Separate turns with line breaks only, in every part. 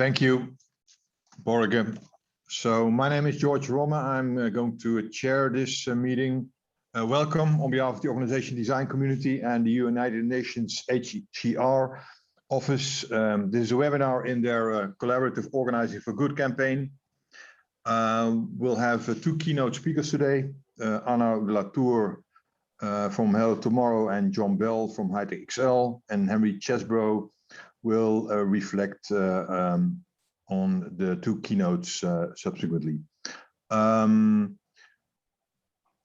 Thank you, Borge. So my name is George Romme. I'm going to chair this meeting. Welcome on behalf of the organization design community and the United Nations HCR office. This is a webinar in their collaborative Organizing for Good campaign. We'll have two keynote speakers today, Arnaud Latour from Hello Tomorrow and John Bell from High-Tech XL, and Henry Chesbrough will reflect on the two keynotes subsequently. I've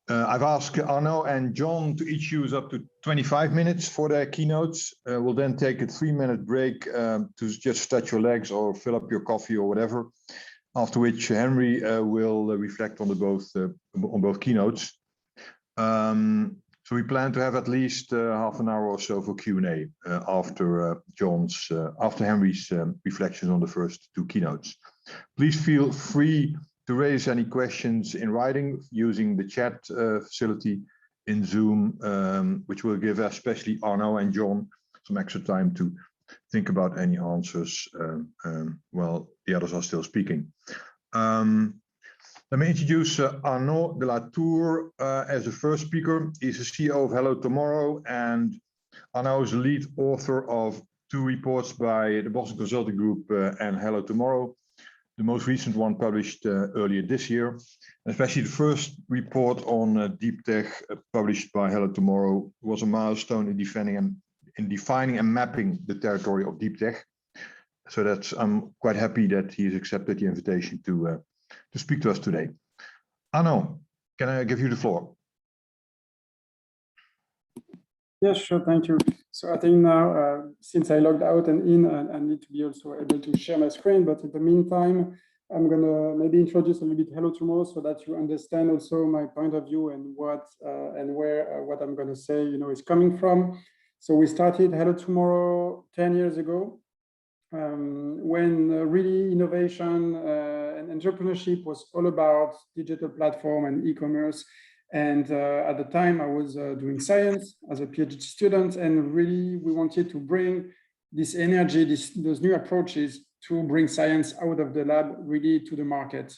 asked Arnaud and John to each use up to 25 minutes for their keynotes. We'll then take a 3-minute break to just stretch your legs or fill up your coffee or whatever. After which Henry will reflect on both keynotes. So we plan to have at least half an hour or so for Q&A after Henry's reflections on the first two keynotes. Please feel free to raise any questions in writing using the chat facility in Zoom, which will give especially Arnaud and John some extra time to think about any answers while the others are still speaking. Let me introduce Arnaud de la Tour as the first speaker. He's the CEO of Hello Tomorrow, and Arnaud is the lead author of two reports by the Boston Consulting Group and Hello Tomorrow. The most recent one published earlier this year, and especially the first report on deep tech published by Hello Tomorrow was a milestone in defining and mapping the territory of deep tech. So I'm quite happy that he's accepted the invitation to speak to us today. Arnaud, can I give you the floor?
Yes, sure, thank you. So I think now, since I logged out and in, I need to be also able to share my screen, but in the meantime, I'm gonna maybe introduce a little bit Hello Tomorrow so that you understand also my point of view and what and where what I'm gonna say, is coming from. So we started Hello Tomorrow 10 years ago, when really innovation and entrepreneurship was all about digital platform and e-commerce. And at the time I was doing science as a PhD student, and really we wanted to bring this energy, those new approaches to bring science out of the lab really to the market.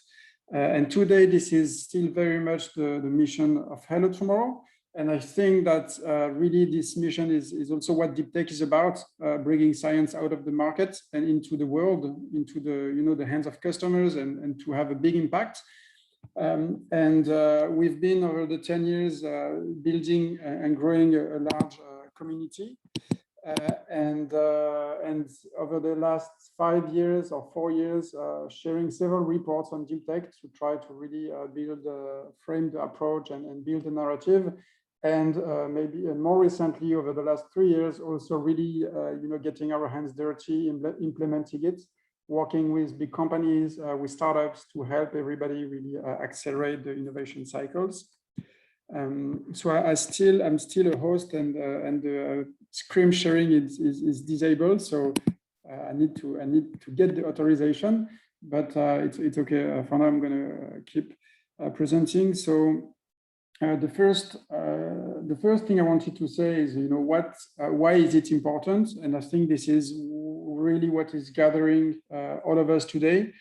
And today this is still very much the mission of Hello Tomorrow. And I think that really this mission is also what deep tech is about, bringing science out of the market and into the world, into the the hands of customers, and to have a big impact. We've been over the 10 years building and growing a large community. And over the last 5 years or 4 years, sharing several reports on deep tech to try to really frame the approach and build a narrative. And maybe more recently, over the last 3 years, also really getting our hands dirty, implementing it, working with big companies, with startups to help everybody really accelerate the innovation cycles. So I'm still a host, and the screen sharing is disabled, so I need to get the authorization, but it's okay. For now, I'm gonna keep presenting. So the first thing I wanted to say is, why is it important? And I think this is really what is gathering all of us today.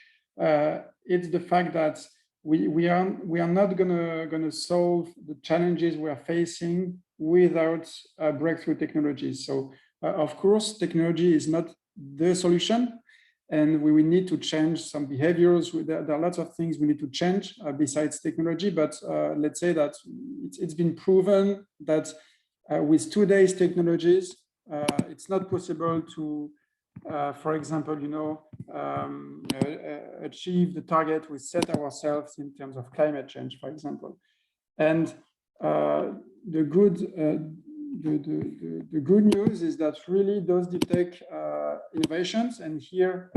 It's the fact that we are not gonna solve the challenges we are facing without breakthrough technologies. So of course, technology is not the solution, and we will need to change some behaviors. There are lots of things we need to change besides technology, but let's say that it's been proven that with today's technologies, it's not possible to, for example, achieve the target we set ourselves in terms of climate change, for example. And the good news is that really those deep tech innovations, and here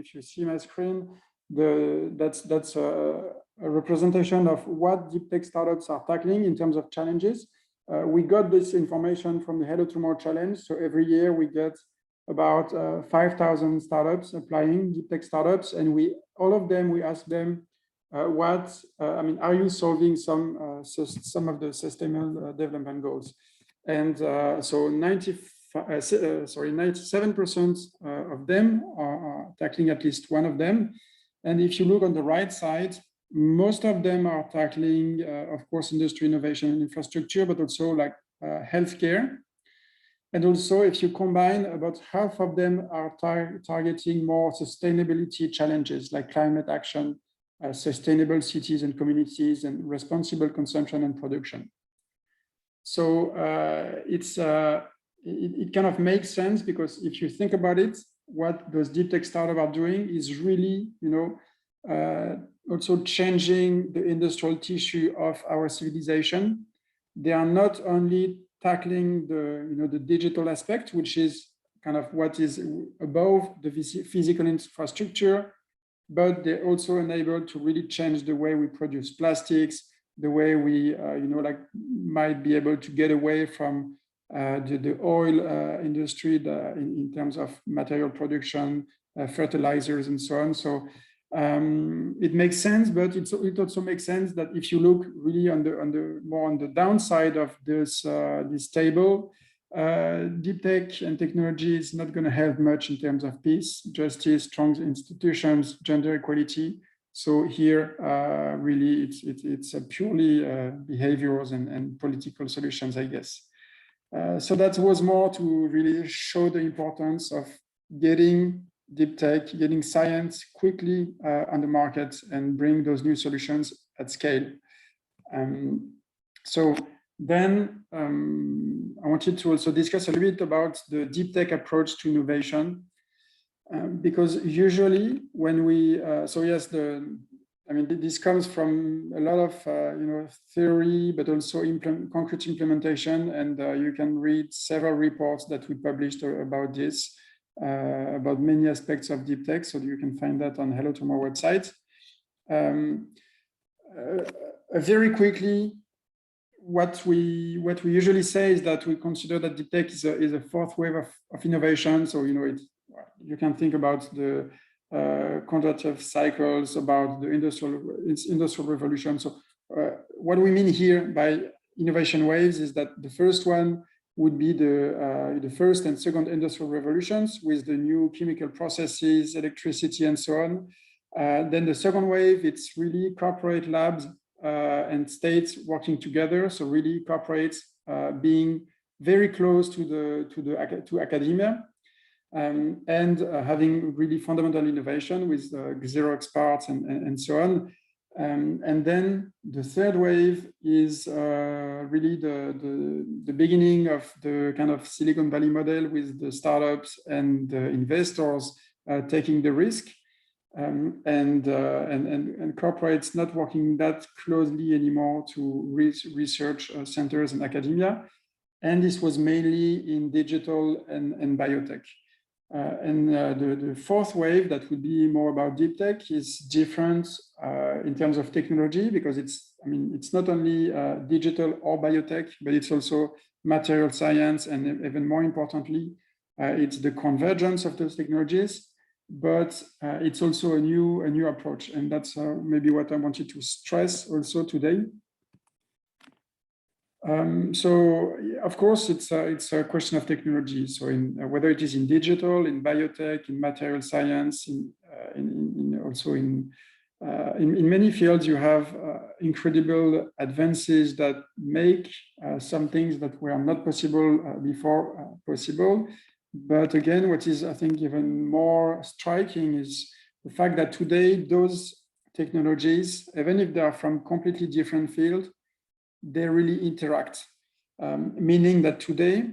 if you see my screen, that's a representation of what deep tech startups are tackling in terms of challenges. We got this information from the Hello Tomorrow Challenge. So every year we get about 5,000 startups applying, deep tech startups, and we ask them, are you solving some of the sustainable development goals? And so 97% of them are tackling at least one of them. And if you look on the right side, most of them are tackling, of course, industry, innovation, and infrastructure, but also like healthcare. And also, if you combine, about half of them are targeting more sustainability challenges like climate action, sustainable cities and communities, and responsible consumption and production. So it kind of makes sense, because if you think about it, what those deep tech startups are doing is really, also changing the industrial tissue of our civilization. They are not only tackling the digital aspect, which is kind of what is above the physical infrastructure, but they also enable to really change the way we produce plastics, the way we might be able to get away from the oil industry in terms of material production, fertilizers, and so on. So it makes sense, but it also makes sense that if you look really more on the downside of this table, deep tech and technology is not going to help much in terms of peace, justice, strong institutions, gender equality. So here, really, it's a purely behaviors and political solutions, I guess. So that was more to really show the importance of getting deep tech, getting science quickly on the market and bring those new solutions at scale. So then I wanted to also discuss a little bit about the deep tech approach to innovation, because usually when we, this comes from a lot of theory, but also concrete implementation, and you can read several reports that we published about this. About many aspects of deep tech, so you can find that on Hello Tomorrow website. Very quickly, what we usually say is that we consider that deep tech is a fourth wave of innovation. So you can think about the quantitative cycles, about the industrial revolution. So what we mean here by innovation waves is that the first one would be the first and second industrial revolutions with the new chemical processes, electricity, and so on. Then the second wave, it's really corporate labs and states working together. So really corporates being very close to academia and having really fundamental innovation with Xerox parts and so on. And then the third wave is really the beginning of the kind of Silicon Valley model with the startups and the investors taking the risk, and corporates not working that closely anymore to research centers and academia. And this was mainly in digital and biotech. The fourth wave that would be more about deep tech is different in terms of technology, because it's not only digital or biotech, but it's also material science, and even more importantly, it's the convergence of those technologies. But it's also a new approach, and that's maybe what I wanted to stress also today. So of course, it's a question of technology. So whether it is in digital, in biotech, in material science, also in many fields, you have incredible advances that make some things that were not possible before possible. But again, what is, I think, even more striking is the fact that today those technologies, even if they are from completely different fields, they really interact, meaning that today,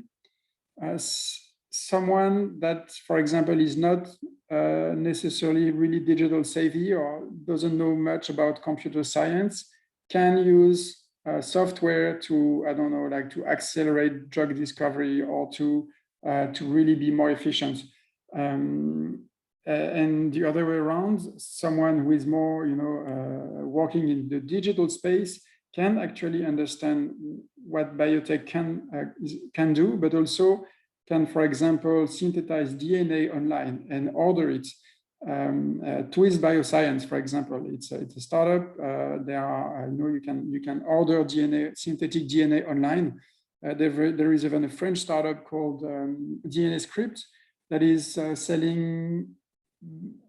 someone that, for example, is not necessarily really digital savvy or doesn't know much about computer science can use software to, I don't know, like to accelerate drug discovery or to really be more efficient. And the other way around, someone who is more, working in the digital space can actually understand what biotech can do, but also can, for example, synthesize DNA online and order it. Twist Bioscience, for example, it's a startup. There are, you can order DNA, synthetic DNA online, There is even a French startup called DNA Script that is selling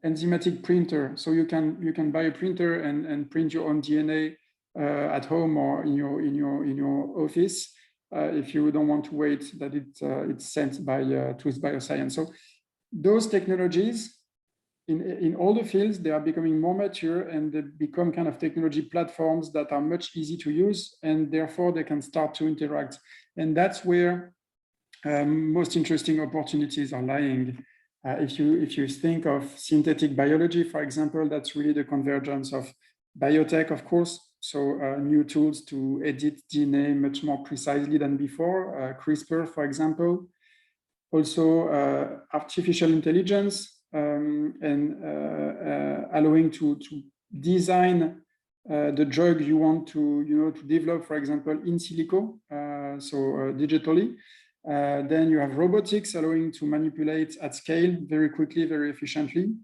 enzymatic printer. So you can buy a printer and print your own DNA at home or in your office if you don't want to wait that it's sent by Twist Bioscience. So those technologies in all the fields, they are becoming more mature and they become kind of technology platforms that are much easy to use, and therefore they can start to interact. And that's where most interesting opportunities are lying. If you think of synthetic biology, for example, that's really the convergence of biotech, of course. So new tools to edit DNA much more precisely than before, CRISPR, for example. Also artificial intelligence and allowing to design the drug you want to develop, for example, in silico, digitally. Then you have robotics allowing to manipulate at scale very quickly, very efficiently.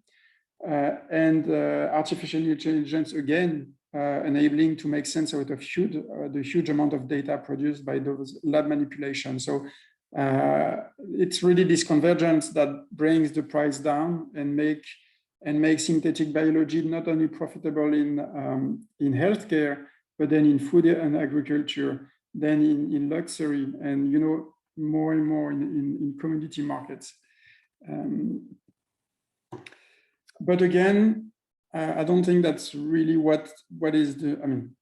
And artificial intelligence, again, enabling to make sense out of the huge amount of data produced by those lab manipulations. So it's really this convergence that brings the price down and makes synthetic biology not only profitable in healthcare, but then in food and agriculture, then in luxury, and more and more in commodity markets. But again, I don't think that's really what is the, I mean,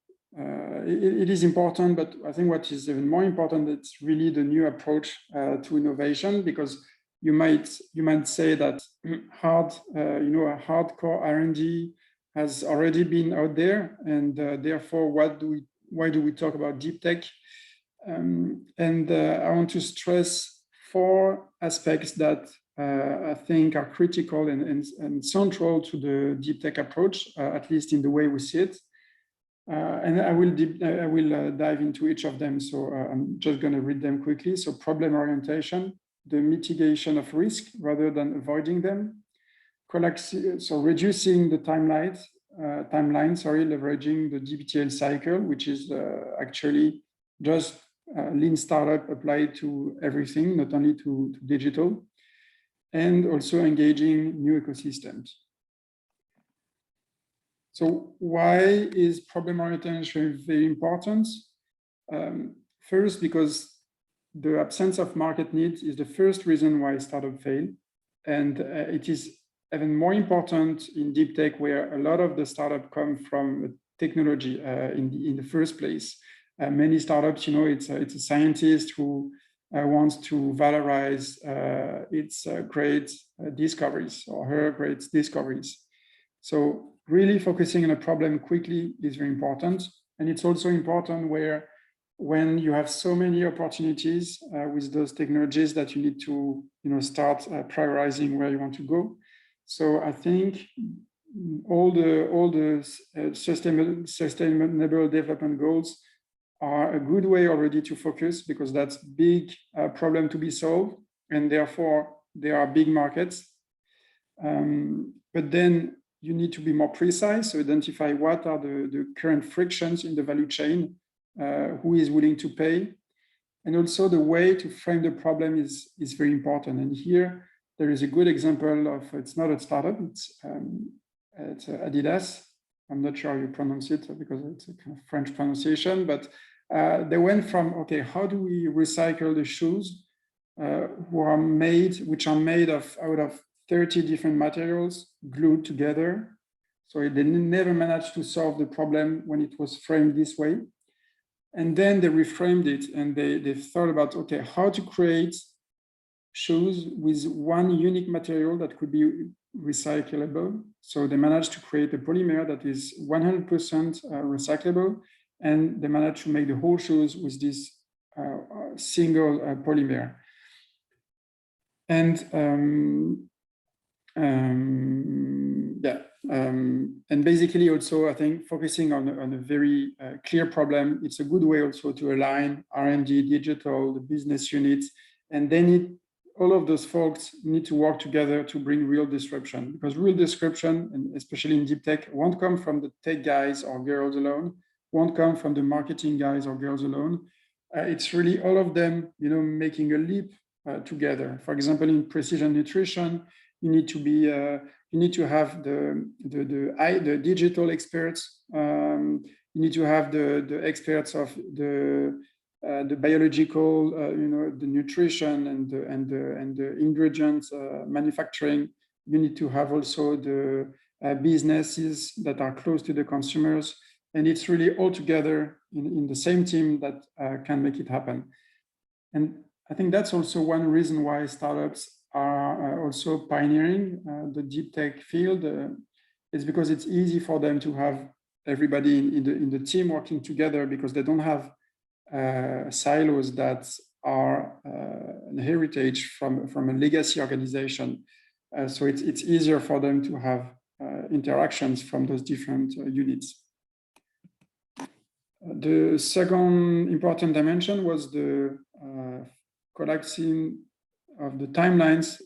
it is important, but I think what is even more important, it's really the new approach to innovation, because you might say that a hardcore R&D has already been out there, and therefore why do we talk about deep tech? And I want to stress 4 aspects that I think are critical and central to the deep tech approach, at least in the way we see it. And I will dive into each of them. So I'm just going to read them quickly. So problem orientation, the mitigation of risk rather than avoiding them. So reducing the timeline, leveraging the DBTL cycle, which is actually just lean startup applied to everything, not only to digital, and also engaging new ecosystems. So why is problem orientation very important? First, because the absence of market needs is the first reason why startups fail. And it is even more important in deep tech, where a lot of the startups come from technology in the first place. Many startups, it's a scientist who wants to valorize its great discoveries or her great discoveries. So really focusing on a problem quickly is very important. And it's also important when you have so many opportunities with those technologies that you need to start prioritizing where you want to go. So I think all the sustainable development goals are a good way already to focus, because that's big problem to be solved, and therefore there are big markets. But then you need to be more precise, so identify what are the current frictions in the value chain, who is willing to pay, and also the way to frame the problem is very important. And here there is a good example of, it's not a startup, it's Adidas. I'm not sure how you pronounce it because it's a kind of French pronunciation, but they went from, okay, how do we recycle the shoes which are made out of 30 different materials glued together. So they never managed to solve the problem when it was framed this way. And then they reframed it, and they thought about, okay, how to create shoes with one unique material that could be recyclable. So they managed to create a polymer that is 100% recyclable, and they managed to make the whole shoes with this single polymer. And and basically also, I think focusing on a very clear problem, it's a good way also to align R&D, digital, the business units, and then all of those folks need to work together to bring real disruption, because real disruption, and especially in deep tech, won't come from the tech guys or girls alone, won't come from the marketing guys or girls alone. it's really all of them, making a leap together. For example, in precision nutrition, you need to be you need to have the digital experts. You need to have the experts of the biological, the nutrition and the ingredients manufacturing. You need to have also the businesses that are close to the consumers, and it's really all together in the same team that can make it happen. And I think that's also one reason why startups are also pioneering the deep tech field. Is because it's easy for them to have everybody in the team working together, because they don't have silos that are an heritage from a legacy organization. So it's easier for them to have interactions from those different units. The second important dimension was the collapsing of the timelines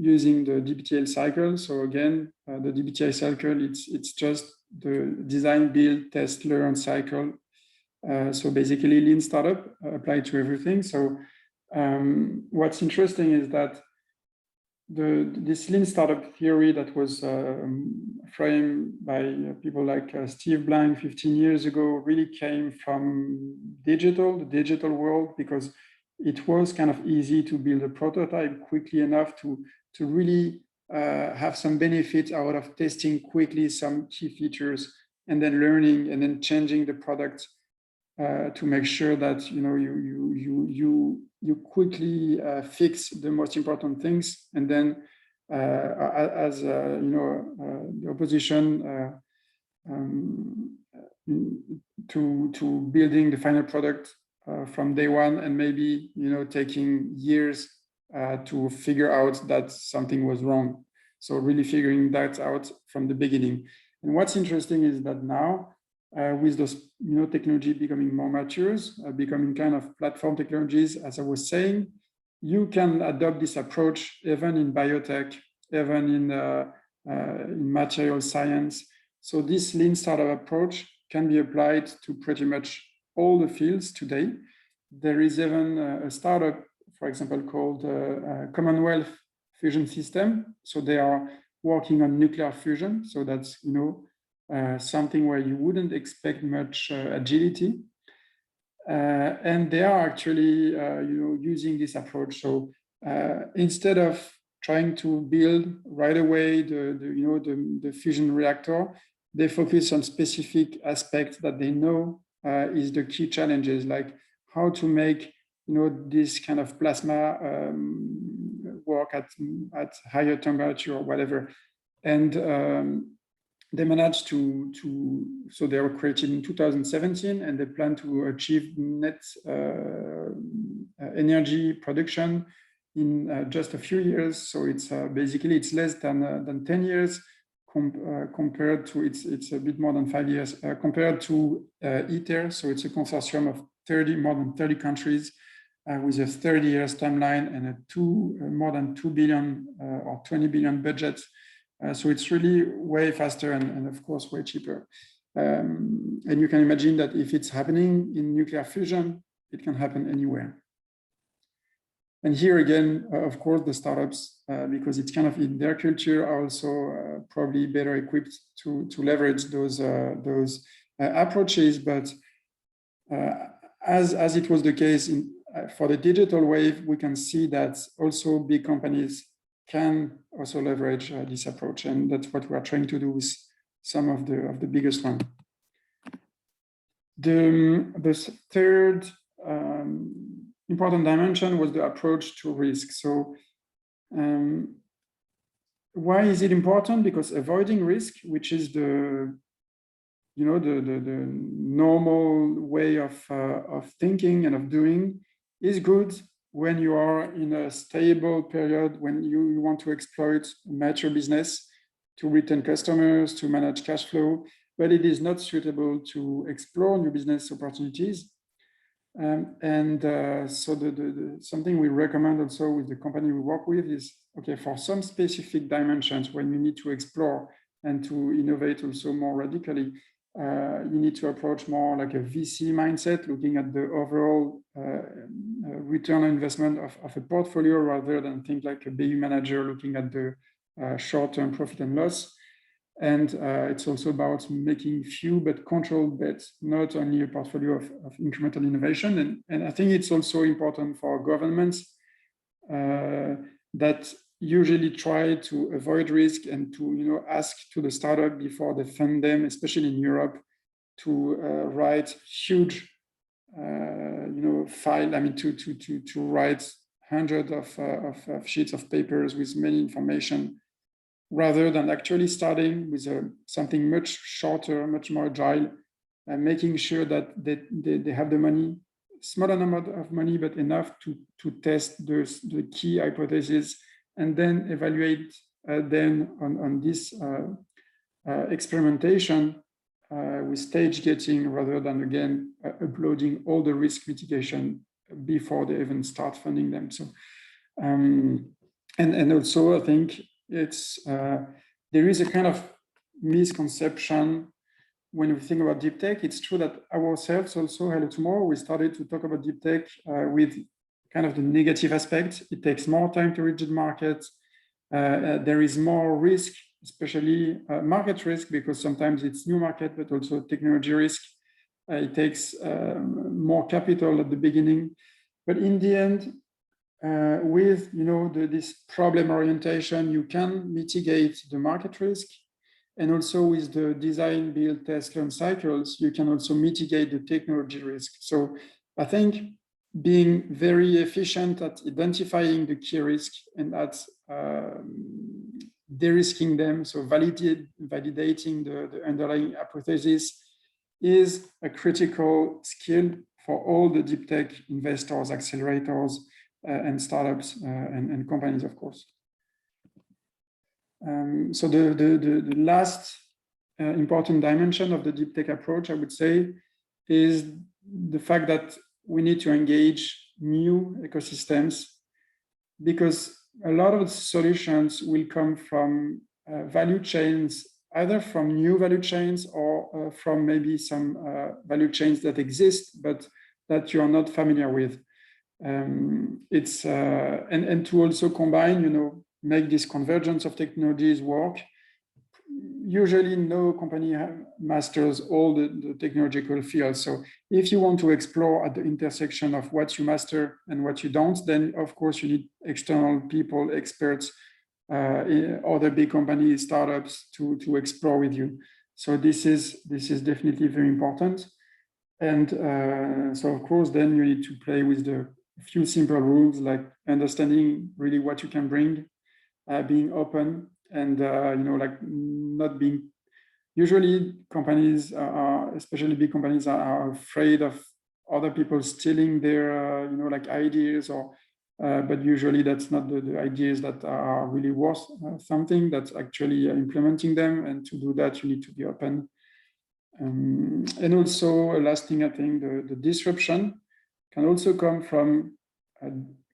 using the DBTL cycle. So again, the DBTL cycle, it's just the design, build, test, learn cycle. So basically lean startup applied to everything. So what's interesting is that this lean startup theory that was framed by people like Steve Blank 15 years ago really came from the digital world, because it was kind of easy to build a prototype quickly enough to really have some benefit out of testing quickly some key features and then learning and then changing the product to make sure that you quickly fix the most important things, and then as the opposition to building the final product from day one, and maybe taking years to figure out that something was wrong. So really figuring that out from the beginning. And what's interesting is that now, with those technology becoming more mature, becoming kind of platform technologies, as I was saying, you can adopt this approach even in biotech, even in material science. So this lean startup approach can be applied to pretty much all the fields today. There is even a startup, for example, called Commonwealth Fusion System. So they are working on nuclear fusion. So that's something where you wouldn't expect much agility, and they are actually using this approach. So instead of trying to build right away the fusion reactor, they focus on specific aspects that they know is the key challenges, like how to make this kind of plasma work at higher temperature or whatever. And they managed so they were created in 2017, and they plan to achieve net energy production in just a few years. So it's basically it's less than 10 years compared to it's a bit more than 5 years compared to ITER. So it's a consortium of more than 30 countries with a 30 years timeline and more than 2 billion or 20 billion budget. So it's really way faster and of course way cheaper. And you can imagine that if it's happening in nuclear fusion, it can happen anywhere. And here again, of course, the startups, because it's kind of in their culture, are also probably better equipped to leverage those approaches. But as it was the case for the digital wave, we can see that also big companies can also leverage this approach, and that's what we are trying to do with some of the biggest ones. The third important dimension was the approach to risk. So why is it important? Because avoiding risk, which is the normal way of thinking and of doing, is good when you are in a stable period, when you want to exploit a mature business to retain customers, to manage cash flow, but it is not suitable to explore new business opportunities. So something we recommend also with the company we work with is, okay, for some specific dimensions when you need to explore and to innovate also more radically, you need to approach more like a VC mindset, looking at the overall return on investment of a portfolio rather than think like a BU manager looking at the short-term profit and loss. And it's also about making few but controlled bets, not only a portfolio of incremental innovation. And I think it's also important for governments that usually try to avoid risk and to ask to the startup before they fund them, especially in Europe, to write huge file. I mean, to write hundreds of sheets of papers with many information, rather than actually starting with something much shorter, much more agile, and making sure that they have the money, smaller number of money, but enough to test the key hypotheses, and then evaluate then on this experimentation with stage gating, rather than again uploading all the risk mitigation before they even start funding them. So and also I think it's there is a kind of misconception when we think about deep tech. It's true that ourselves also, Hello Tomorrow, we started to talk about deep tech with kind of the negative aspect. It takes more time to reach the market. There is more risk, especially market risk, because sometimes it's new market, but also technology risk. It takes more capital at the beginning. But in the end, with this problem orientation, you can mitigate the market risk. And also with the design, build, test, learn cycles, you can also mitigate the technology risk. So I think being very efficient at identifying the key risk and at de-risking them, so validating the underlying hypothesis, is a critical skill for all the deep tech investors, accelerators, and startups and companies, of course. So the last important dimension of the deep tech approach, I would say, is the fact that we need to engage new ecosystems, because a lot of the solutions will come from value chains, either from new value chains or from maybe some value chains that exist, but that you are not familiar with. It's and to also combine, make this convergence of technologies work. Usually no company masters all the technological fields. So if you want to explore at the intersection of what you master and what you don't, then of course you need external people, experts, other big companies, startups to explore with you. So this is definitely very important. And so of course, then you need to play with the few simple rules, like understanding really what you can bring, being open, and like not being. Usually, companies are, especially big companies, are afraid of other people stealing their like ideas, or but usually that's not the ideas that are really worth something. That's actually implementing them, and to do that, you need to be open. And also, last thing, I think the disruption can also come from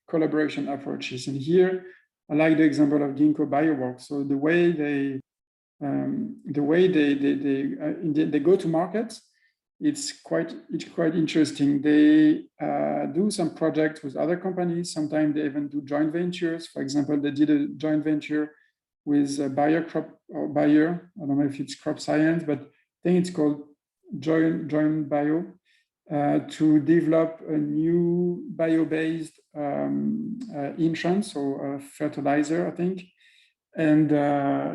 collaboration approaches. And here, I like the example of Ginkgo Bioworks. So the way they go to market, it's quite interesting. They do some projects with other companies. Sometimes they even do joint ventures. For example, they did a joint venture with Bayer. I don't know if it's crop science, but I think it's called Joint Bio, to develop a new bio-based insurance or fertilizer, I think. And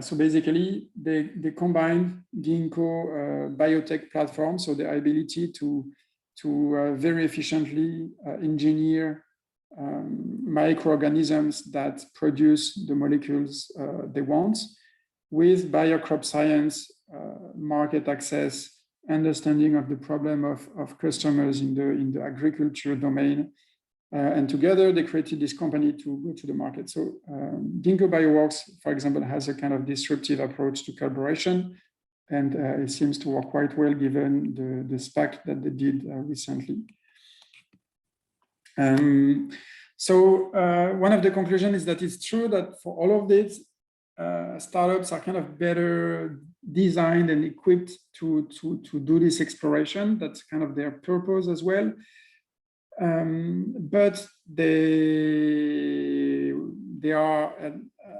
so basically, they combine Ginkgo biotech platform, so the ability to very efficiently engineer microorganisms that produce the molecules they want, with biocrop science, market access, understanding of the problem of customers in the agriculture domain. And together they created this company to go to the market. So Ginkgo Bioworks, for example, has a kind of disruptive approach to collaboration, and it seems to work quite well given the SPAC that they did recently. So one of the conclusions is that it's true that for all of this, startups are kind of better designed and equipped to do this exploration. That's kind of their purpose as well. But they are,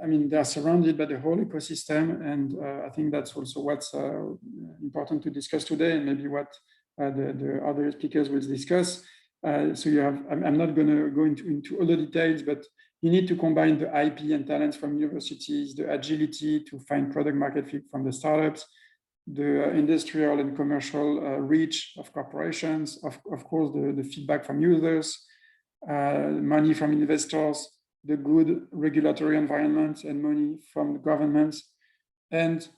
I mean, they are surrounded by the whole ecosystem, and I think that's also what's important to discuss today, and maybe what the other speakers will discuss. So you have, I'm not going to go into all the details, but you need to combine the IP and talents from universities, the agility to find product market fit from the startups, the industrial and commercial reach of corporations, of course, the feedback from users, money from investors, the good regulatory environment and money from the governments, and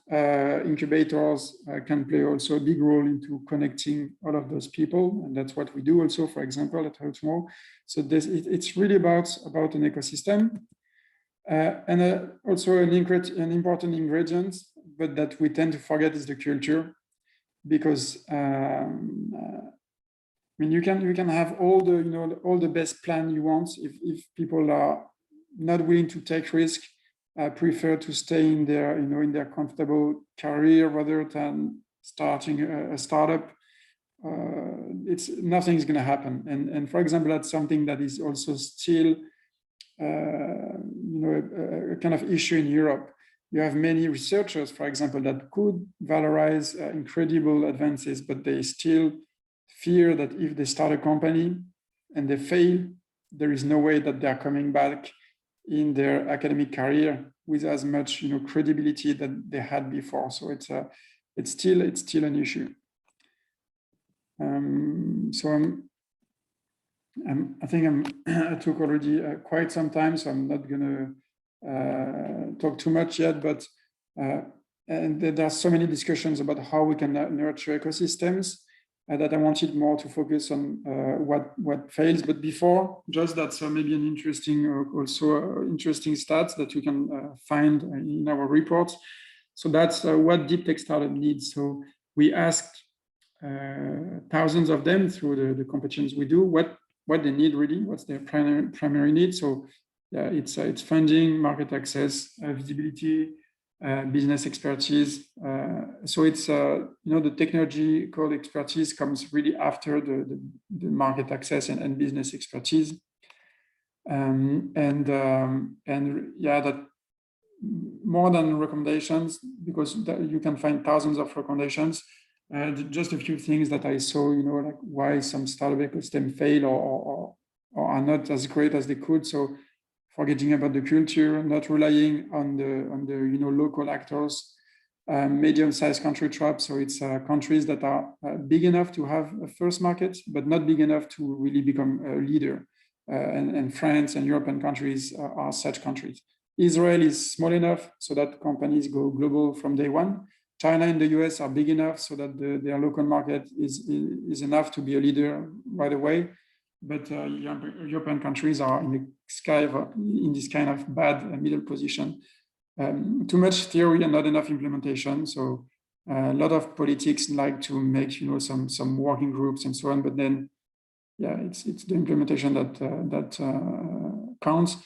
incubators can play also a big role into connecting all of those people. And that's what we do also, for example, at Co2. So it's really about an ecosystem. And also an important ingredient, but that we tend to forget, is the culture. Because I mean, you can have all the best plan you want if people are not willing to take risk, prefer to stay in their comfortable career rather than starting a startup. Nothing's going to happen. And for example, that's something that is also still a kind of issue in Europe. You have many researchers, for example, that could valorize incredible advances, but they still fear that if they start a company and they fail, there is no way that they are coming back in their academic career with as much credibility that they had before. So it's still an issue. So I think I took already quite some time, so I'm not going to talk too much yet. But and there are so many discussions about how we can nurture ecosystems that I wanted more to focus on what fails. But before, just that's maybe an interesting interesting stats that you can find in our report. So that's what deep tech startup needs. So we asked thousands of them through the competitions we do what they need really, what's their primary need. So yeah, it's funding, market access, visibility, business expertise. So it's the technological expertise comes really after the market access and business expertise. And yeah, that more than recommendations, because you can find thousands of recommendations. Just a few things that I saw, like why some startup ecosystem fail or are not as great as they could. So forgetting about the culture, not relying on the local actors, medium-sized country traps. So it's countries that are big enough to have a first market, but not big enough to really become a leader. And France and European countries are such countries. Israel is small enough so that companies go global from day one. China and the US are big enough so that their local market is enough to be a leader right away. But European countries are in this kind of bad middle position. Too much theory and not enough implementation. So a lot of politics like to make some working groups and so on. But then, yeah, it's the implementation that counts.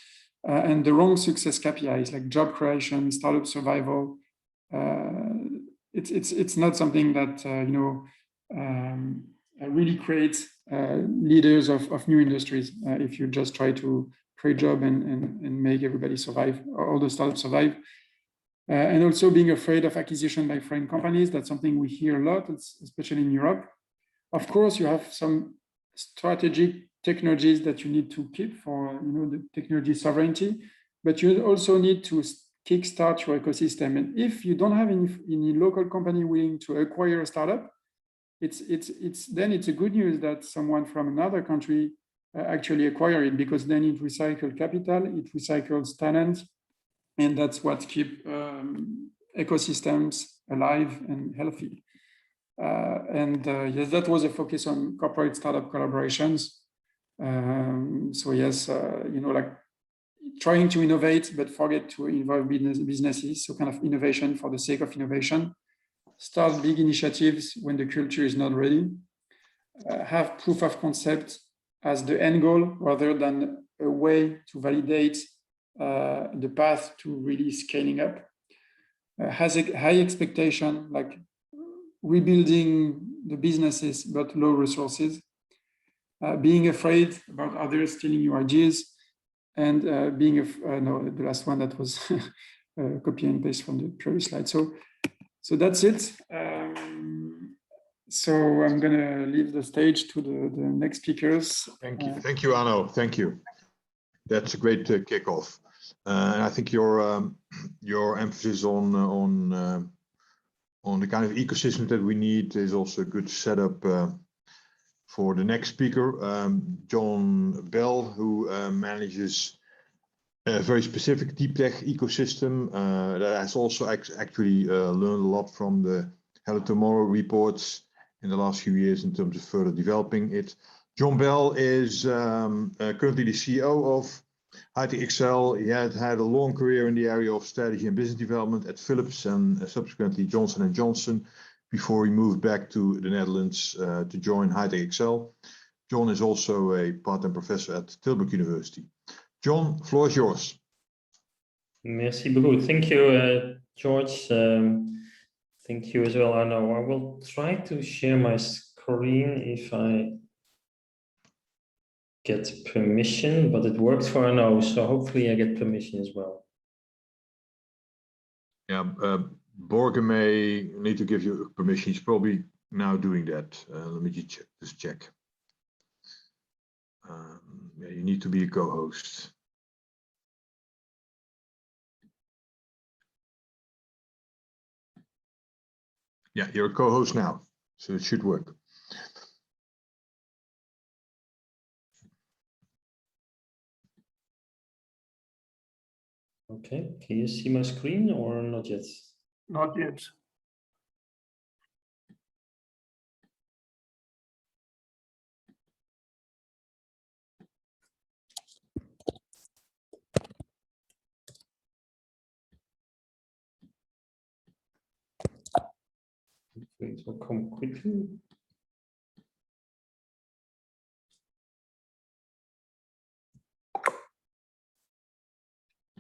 And the wrong success KPIs like job creation, startup survival. It's not something that really creates leaders of new industries. If you just try to create job and make everybody survive, all the startups survive. And also being afraid of acquisition by foreign companies. That's something we hear a lot, especially in Europe. Of course, you have some strategic technologies that you need to keep for the technology sovereignty, but you also need to kickstart your ecosystem. And if you don't have any local company willing to acquire a startup, it's a good news that someone from another country actually acquire it, because then it recycles capital, it recycles talent, and that's what keeps ecosystems alive and healthy. Yes, that was a focus on corporate startup collaborations. So yes, like trying to innovate, but forget to involve businesses. So kind of innovation for the sake of innovation. Start big initiatives when the culture is not ready. Have proof of concept as the end goal rather than a way to validate the path to really scaling up. has a high expectation, like rebuilding the businesses, but low resources, being afraid about others stealing your ideas, and no, the last one that was copy and paste from the previous slide. So that's it. So I'm gonna leave the stage to the next speakers.
Thank you, Arno. Thank you. That's a great kickoff, and I think your emphasis on the kind of ecosystem that we need is also a good setup for the next speaker, John Bell, who manages a very specific deep tech ecosystem that has also actually learned a lot from the Hello Tomorrow reports in the last few years in terms of further developing it. John Bell is currently the CEO of Hightech Excel. He had a long career in the area of strategy and business development at Philips and subsequently Johnson & Johnson before he moved back to the Netherlands to join Hightech Excel. John is also a part-time professor at Tilburg University. John, floor is yours.
Merci beaucoup. Thank you, George. Thank you as well, Arno. I will try to share my screen if I get permission, but it works for Arno, so hopefully I get permission as well.
Yeah, Borge may need to give you permission. He's probably now doing that. Let me just check. Yeah, you need to be a co-host. Yeah, you're a co-host now, so it should work.
Okay, can you see my screen or not yet?
Not yet.
It will come quickly.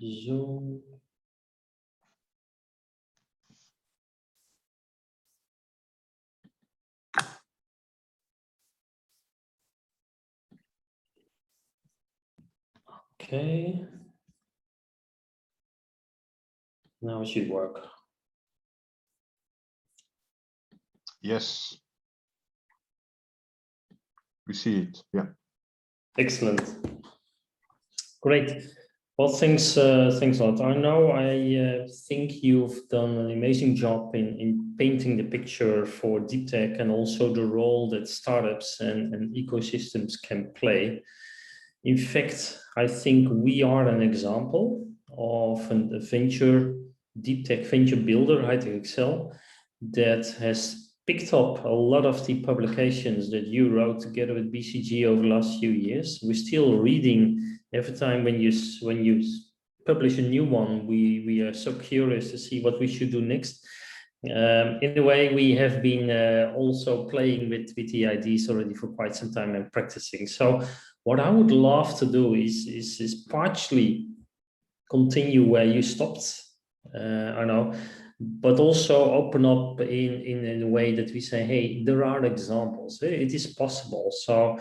Zo. Okay. Now it should work.
Yes. We see it, yeah.
Excellent. Great. Well, thanks a lot. I think you've done an amazing job in painting the picture for deep tech and also the role that startups and ecosystems can play. In fact, I think we are an example of a deep tech venture builder, Hightech Excel, that has picked up a lot of the publications that you wrote together with BCG over the last few years. We're still reading every time when you publish a new one. We are so curious to see what we should do next. In a way, we have been also playing with the ideas already for quite some time and practicing. So what I would love to do is partially continue where you stopped, I know, but also open up in a way that we say, hey, there are examples. It is possible. So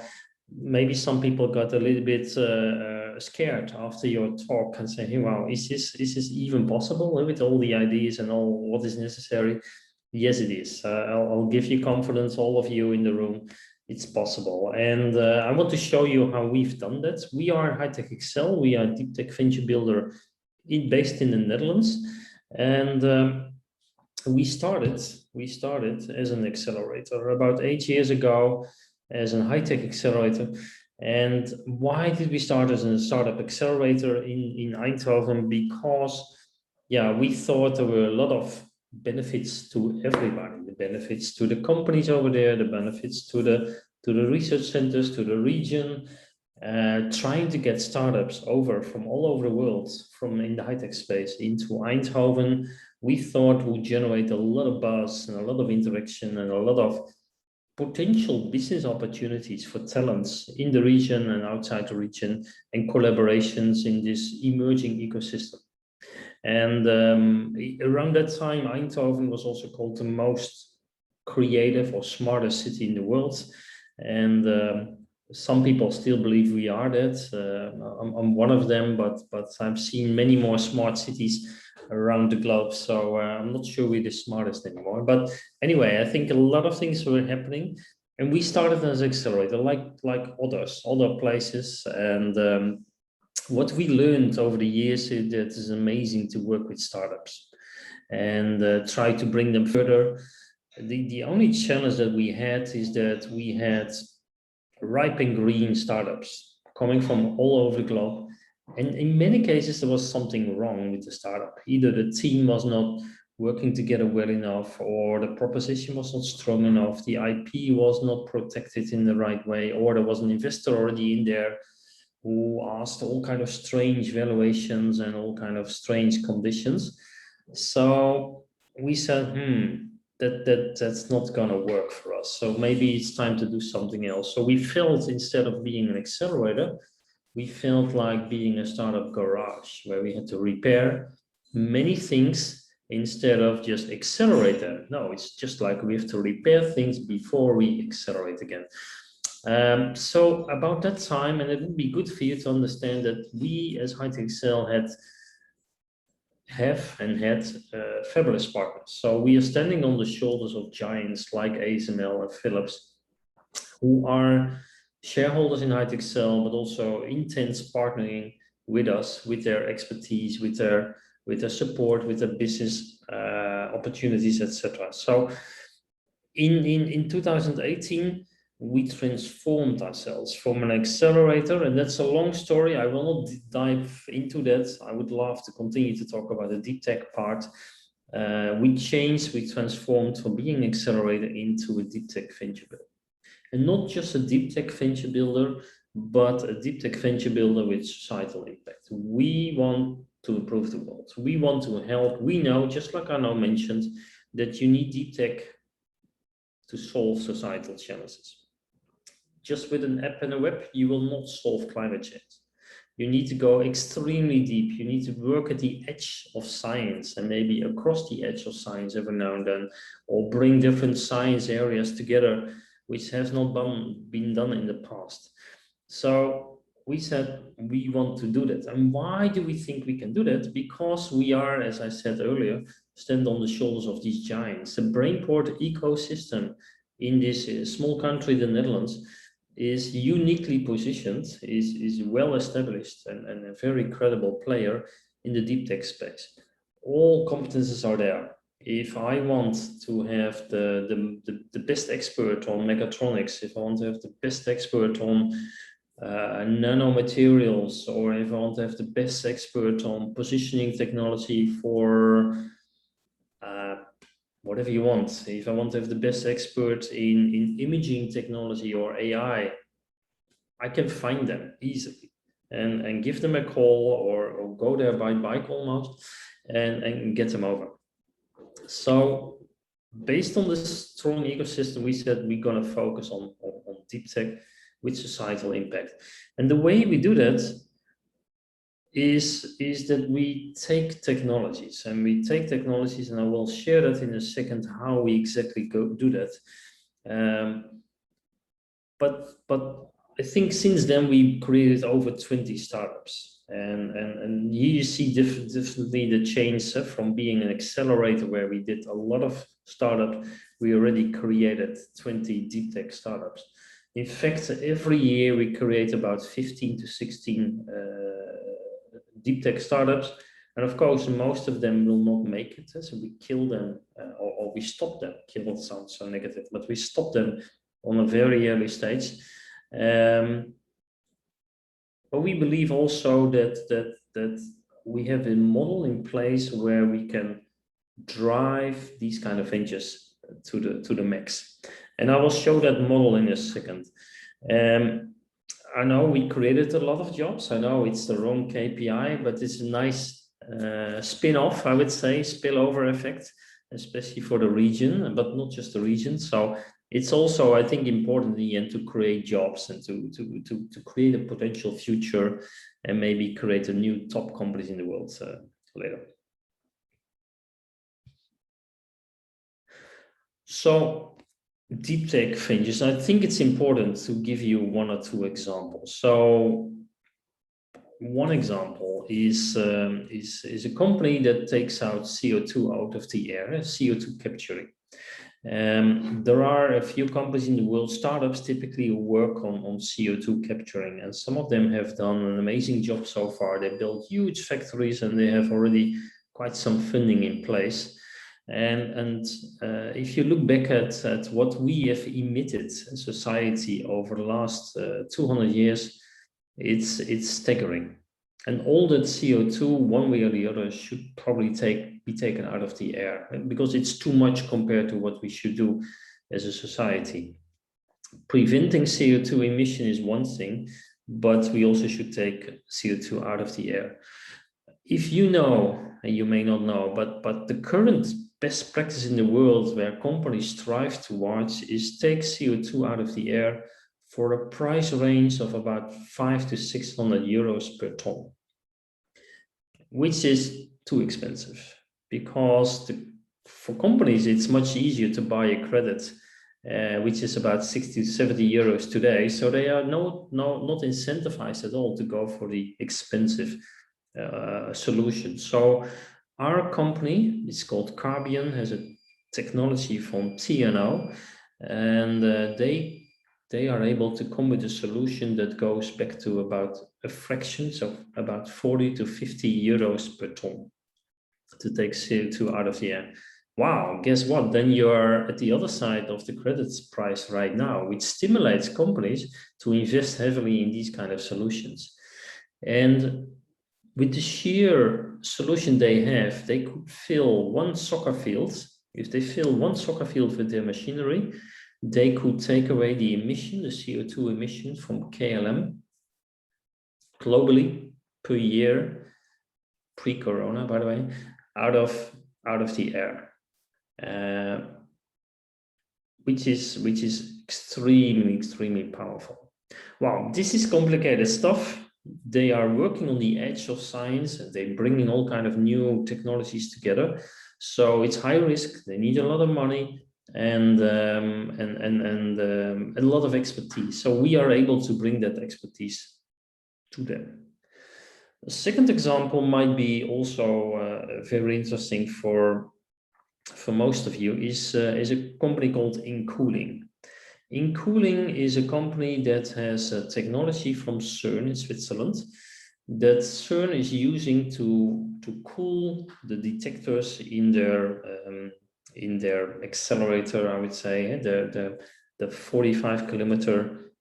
maybe some people got a little bit scared after your talk and say, hey, wow, is this even possible with all the ideas and all what is necessary? Yes, it is. I'll give you confidence, all of you in the room. It's possible. And I want to show you how we've done that. We are Hightech Excel. We are a deep tech venture builder based in the Netherlands. And we started as an accelerator about 8 years ago as a high-tech accelerator. And why did we start as a startup accelerator in Eindhoven? Because, yeah, we thought there were a lot of benefits to everybody, the benefits to the companies over there, the benefits to the research centers, to the region, trying to get startups over from all over the world, from in the high-tech space into Eindhoven, we thought would generate a lot of buzz and a lot of interaction and a lot of potential business opportunities for talents in the region and outside the region and collaborations in this emerging ecosystem. And around that time, Eindhoven was also called the most creative or smartest city in the world. And some people still believe we are that. I'm one of them, but I've seen many more smart cities around the globe. So I'm not sure we're the smartest anymore. But anyway, I think a lot of things were happening. And we started as Accelerator, like other places. And what we learned over the years is that it's amazing to work with startups and try to bring them further. The only challenge that we had is that we had ripe and green startups coming from all over the globe. And in many cases, there was something wrong with the startup. Either the team was not working together well enough, or the proposition was not strong enough, the IP was not protected in the right way, or there was an investor already in there who asked all kind of strange valuations and all kind of strange conditions. So we said, that's not going to work for us. So maybe it's time to do something else. So we felt, instead of being an accelerator, we felt like being a startup garage where we had to repair many things instead of just accelerate them. No, it's just like we have to repair things before we accelerate again. So about that time, and it would be good for you to understand that we as High Tech Excel have had fabulous partners. So we are standing on the shoulders of giants like ASML and Philips, who are shareholders in High Tech Excel, but also intense partnering with us, with their expertise, with their support, with their business opportunities, etc. So in 2018, we transformed ourselves from an accelerator, and that's a long story. I will not dive into that. I would love to continue to talk about the deep tech part. We transformed from being an accelerator into a deep tech venture builder. And not just a deep tech venture builder, but a deep tech venture builder with societal impact. We want to improve the world. We want to help. We know, just like Arno mentioned, that you need deep tech to solve societal challenges. Just with an app and a web, you will not solve climate change. You need to go extremely deep. You need to work at the edge of science, and maybe across the edge of science every now and then, or bring different science areas together, which has not been done in the past. So we said we want to do that. And why do we think we can do that? Because we are, as I said earlier, stand on the shoulders of these giants. The Brainport ecosystem in this small country, the Netherlands, is uniquely positioned, is well established, and a very credible player in the deep tech space. All competences are there. If I want to have the best expert on mechatronics, if I want to have the best expert on nanomaterials, or if I want to have the best expert on positioning technology for whatever you want, if I want to have the best expert in imaging technology or AI, I can find them easily and give them a call, or go there by bike almost, and get them over. So based on this strong ecosystem, we said we're going to focus on deep tech with societal impact. And the way we do that is that we take technologies, and I will share that in a second, how we exactly do that. But I think since then we created over 20 startups, and here you see definitely the change from being an accelerator where we did a lot of startup. We already created 20 deep tech startups. In fact, every year we create about 15 to 16 deep tech startups, and of course most of them will not make it, so we kill them, or we stop them. Kill sounds so negative, but we stop them on a very early stage. But we believe also that we have a model in place where we can drive these kind of ventures to the max, and I will show that model in a second. I know we created a lot of jobs. I know it's the wrong KPI, but it's a nice spin-off, I would say, spillover effect, especially for the region, but not just the region. So it's also, I think, important in the end to create jobs and to create a potential future, and maybe create a new top companies in the world later. So deep tech changes. I think it's important to give you one or two examples. So one example is a company that takes out CO2 out of the air, CO2 capturing. There are a few companies in the world, startups typically, who work on CO2 capturing, and some of them have done an amazing job so far. They built huge factories and they have already quite some funding in place. And if you look back at what we have emitted as society over the last 200 years, it's staggering. And all that CO2, one way or the other, should probably be taken out of the air, because it's too much compared to what we should do as a society. Preventing CO2 emission is one thing, but we also should take CO2 out of the air. If you know, and you may not know, but the current best practice in the world where companies strive towards is take CO2 out of the air for a price range of about 500 to 600 euros per ton, which is too expensive, because for companies it's much easier to buy a credit, which is about 60 to 70 euros today. So they are not incentivized at all to go for the expensive solution. So our company is called Carbion, has a technology from TNO, and they are able to come with a solution that goes back to about a fraction, so about 40 to 50 euros per ton to take CO2 out of the air. Wow, guess what? Then you're at the other side of the credits price right now, which stimulates companies to invest heavily in these kind of solutions. And with the sheer solution they have, they could fill one soccer field. If they fill one soccer field with their machinery, they could take away the emission, the CO2 emission from KLM globally per year, pre-corona, by the way, out of the air, which is extremely powerful. Wow, this is complicated stuff. They are working on the edge of science, and they're bringing all kind of new technologies together. So it's high risk. They need a lot of money and a lot of expertise. So we are able to bring that expertise to them. A second example might be also very interesting for most of you is a company called InCooling. InCooling is a company that has a technology from CERN in Switzerland that CERN is using to cool the detectors in their accelerator, I would say, the 45 kilometer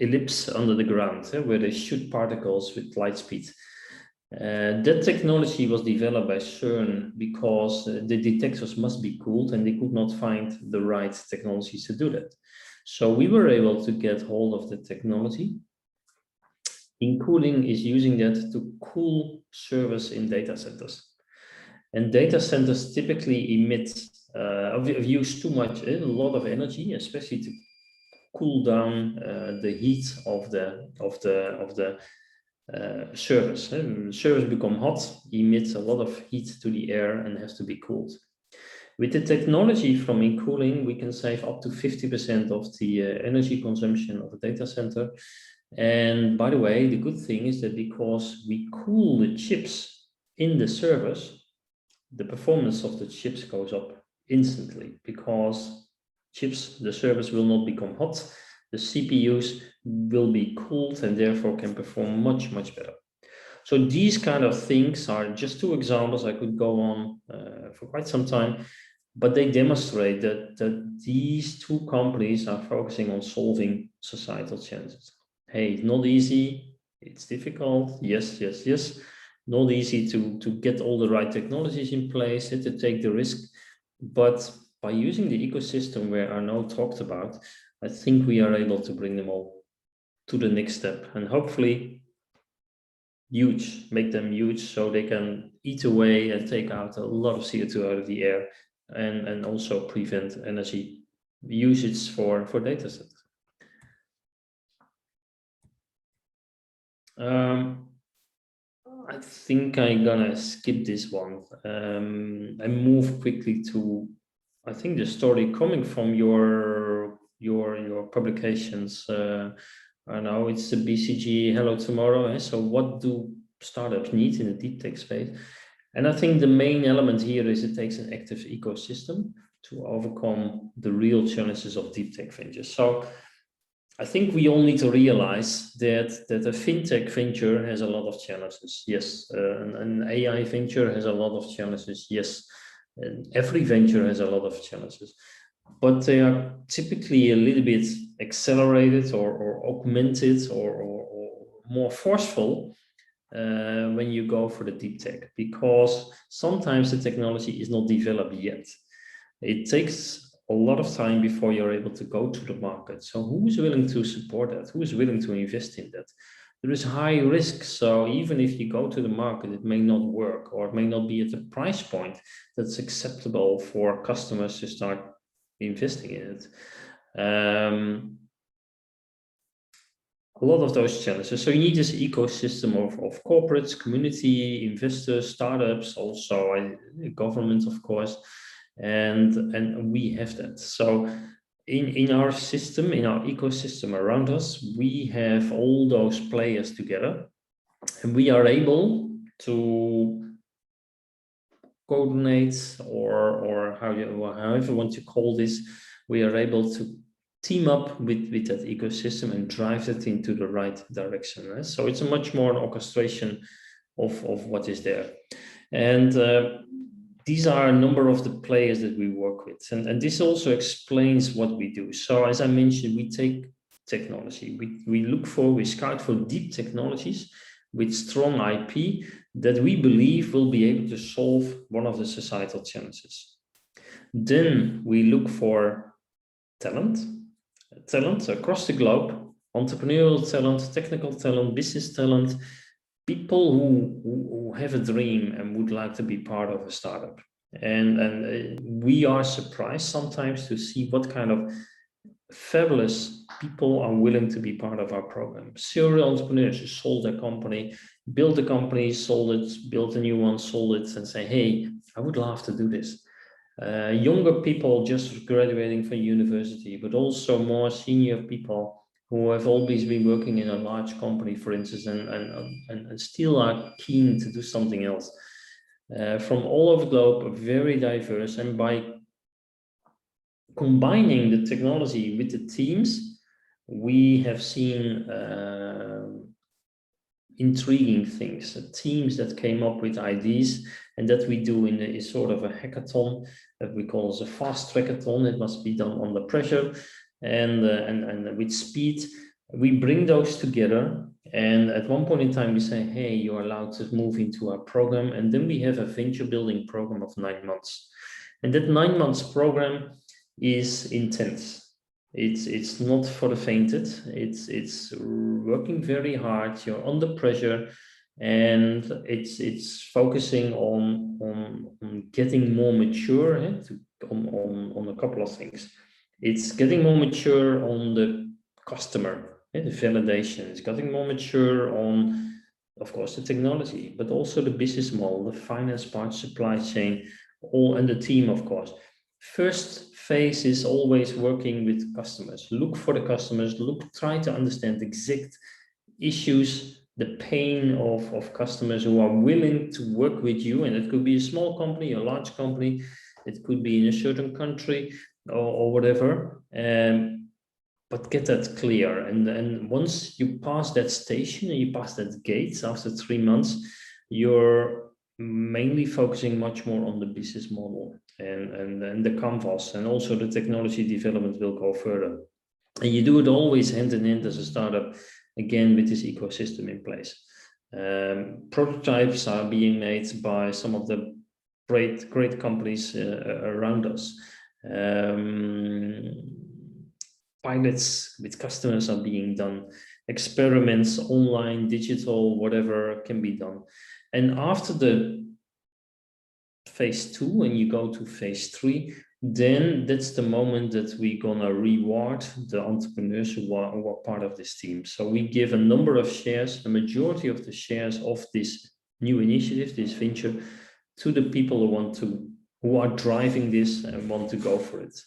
ellipse under the ground, where they shoot particles with light speed. That technology was developed by CERN because the detectors must be cooled, and they could not find the right technologies to do that. So we were able to get hold of the technology. InCooling is using that to cool servers in data centers. And data centers typically use too much, a lot of energy, especially to cool down the heat of the servers. Servers become hot, emit a lot of heat to the air, and have to be cooled. With the technology from InCooling, we can save up to 50% of the energy consumption of a data center. And by the way, the good thing is that because we cool the chips in the servers, the performance of the chips goes up instantly, because the servers will not become hot. The CPUs will be cooled and therefore can perform much better. So these kind of things are just two examples. I could go on for quite some time, but they demonstrate that these two companies are focusing on solving societal challenges. Hey, not easy, it's difficult, yes. Not easy to get all the right technologies in place and to take the risk, but by using the ecosystem where Arnaud talked about, I think we are able to bring them all to the next step, and hopefully make them huge, so they can eat away and take out a lot of CO2 out of the air, and also prevent energy usage for data centers. I think I'm gonna skip this one and move quickly to, I think, the story coming from your publications. I know it's the BCG Hello Tomorrow. So what do startups need in the deep tech space? And I think the main element here is it takes an active ecosystem to overcome the real challenges of deep tech ventures. So I think we all need to realize that a fintech venture has a lot of challenges. Yes, an AI venture has a lot of challenges. Yes, and every venture has a lot of challenges, but they are typically a little bit accelerated or augmented or more forceful when you go for the deep tech, because sometimes the technology is not developed yet. It takes a lot of time before you're able to go to the market. So who is willing to support that? Who is willing to invest in that? There is high risk. So even if you go to the market, it may not work, or it may not be at the price point that's acceptable for customers to start investing in it. A lot of those challenges. So you need this ecosystem of corporates, community, investors, startups, also government, of course. And we have that. So in our system, in our ecosystem around us, we have all those players together, and we are able to coordinate or however you want to call this, we are able to team up with that ecosystem and drive it into the right direction. Right? So it's a much more an orchestration of what is there. And these are a number of the players that we work with. And this also explains what we do. So as I mentioned, we take technology. We scout for deep technologies with strong IP that we believe will be able to solve one of the societal challenges. Then we look for talent across the globe, entrepreneurial talent, technical talent, business talent, people who have a dream and would like to be part of a startup. And we are surprised sometimes to see what kind of fabulous people are willing to be part of our program. Serial entrepreneurs who sold their company, built a company, sold it, built a new one, sold it, and say, hey, I would love to do this. Younger people just graduating from university, but also more senior people who have always been working in a large company, for instance, and still are keen to do something else. From all over the globe, very diverse, and by combining the technology with the teams, we have seen intriguing things, teams that came up with ideas, and that we do in a sort of a hackathon that we call as a fast trackathon. It must be done under pressure and with speed. We bring those together, and at one point in time we say, hey, you're allowed to move into our program, and then we have a venture building program of 9 months. And that 9 months program is intense. It's not for the fainted. It's working very hard. You're under pressure, and it's focusing on getting more mature on a couple of things. It's getting more mature on the customer, the validation. It's getting more mature on, of course, the technology, but also the business model, the finance part, supply chain, and the team, of course. First phase is always working with customers. Look for the customers, try to understand exact issues, the pain of customers who are willing to work with you. And it could be a small company, a large company, it could be in a certain country or whatever. But get that clear. And once you pass that station and you pass that gate after 3 months, you're mainly focusing much more on the business model and the canvas, and also the technology development will go further. And you do it always hand in hand as a startup, again, with this ecosystem in place. Prototypes are being made by some of the great companies around us. Pilots with customers are being done. Experiments, online, digital, whatever can be done. And after the phase 2, and you go to phase 3, then that's the moment that we're gonna reward the entrepreneurs who are part of this team. So we give a number of shares, the majority of the shares of this new initiative, this venture, to the people who are driving this and want to go for it.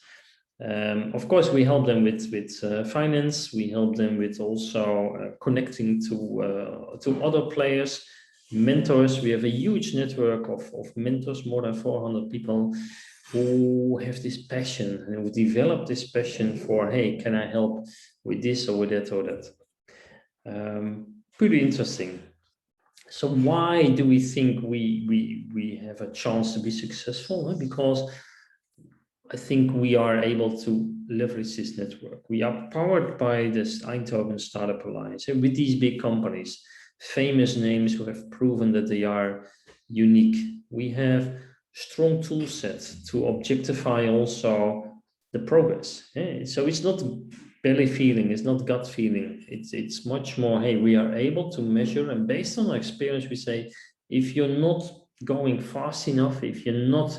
Of course, we help them with finance. We help them with also connecting to other players, mentors. We have a huge network of mentors, more than 400 people who have this passion and who develop this passion for, hey, can I help with this or with that or that? Pretty interesting. So why do we think we have a chance to be successful? Because I think we are able to leverage this network. We are powered by this Eindhoven Startup Alliance, and with these big companies, famous names who have proven that they are unique. We have strong tool sets to objectify also the progress. So it's not belly feeling, it's not gut feeling. It's much more, hey, we are able to measure, and based on our experience, we say, if you're not going fast enough, if you're not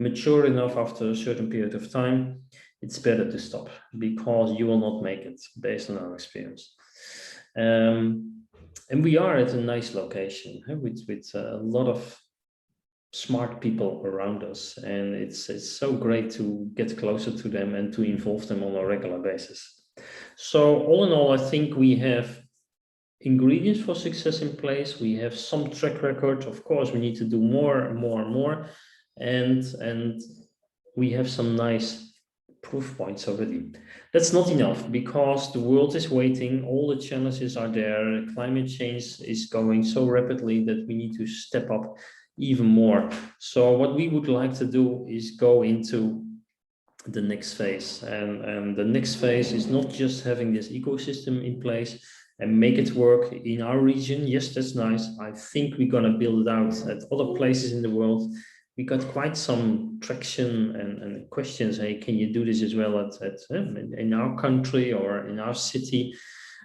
mature enough after a certain period of time, it's better to stop, because you will not make it based on our experience. And we are at a nice location with a lot of smart people around us, and it's so great to get closer to them and to involve them on a regular basis. So all in all, I think we have ingredients for success in place. We have some track record. Of course, we need to do more and more and more. And we have some nice proof points already. That's not enough, because the world is waiting. All the challenges are there. Climate change is going so rapidly that we need to step up even more. So what we would like to do is go into the next phase. And the next phase is not just having this ecosystem in place and make it work in our region. Yes, that's nice. I think we're going to build it out at other places in the world. We got quite some traction and questions. Hey, can you do this as well in our country or in our city?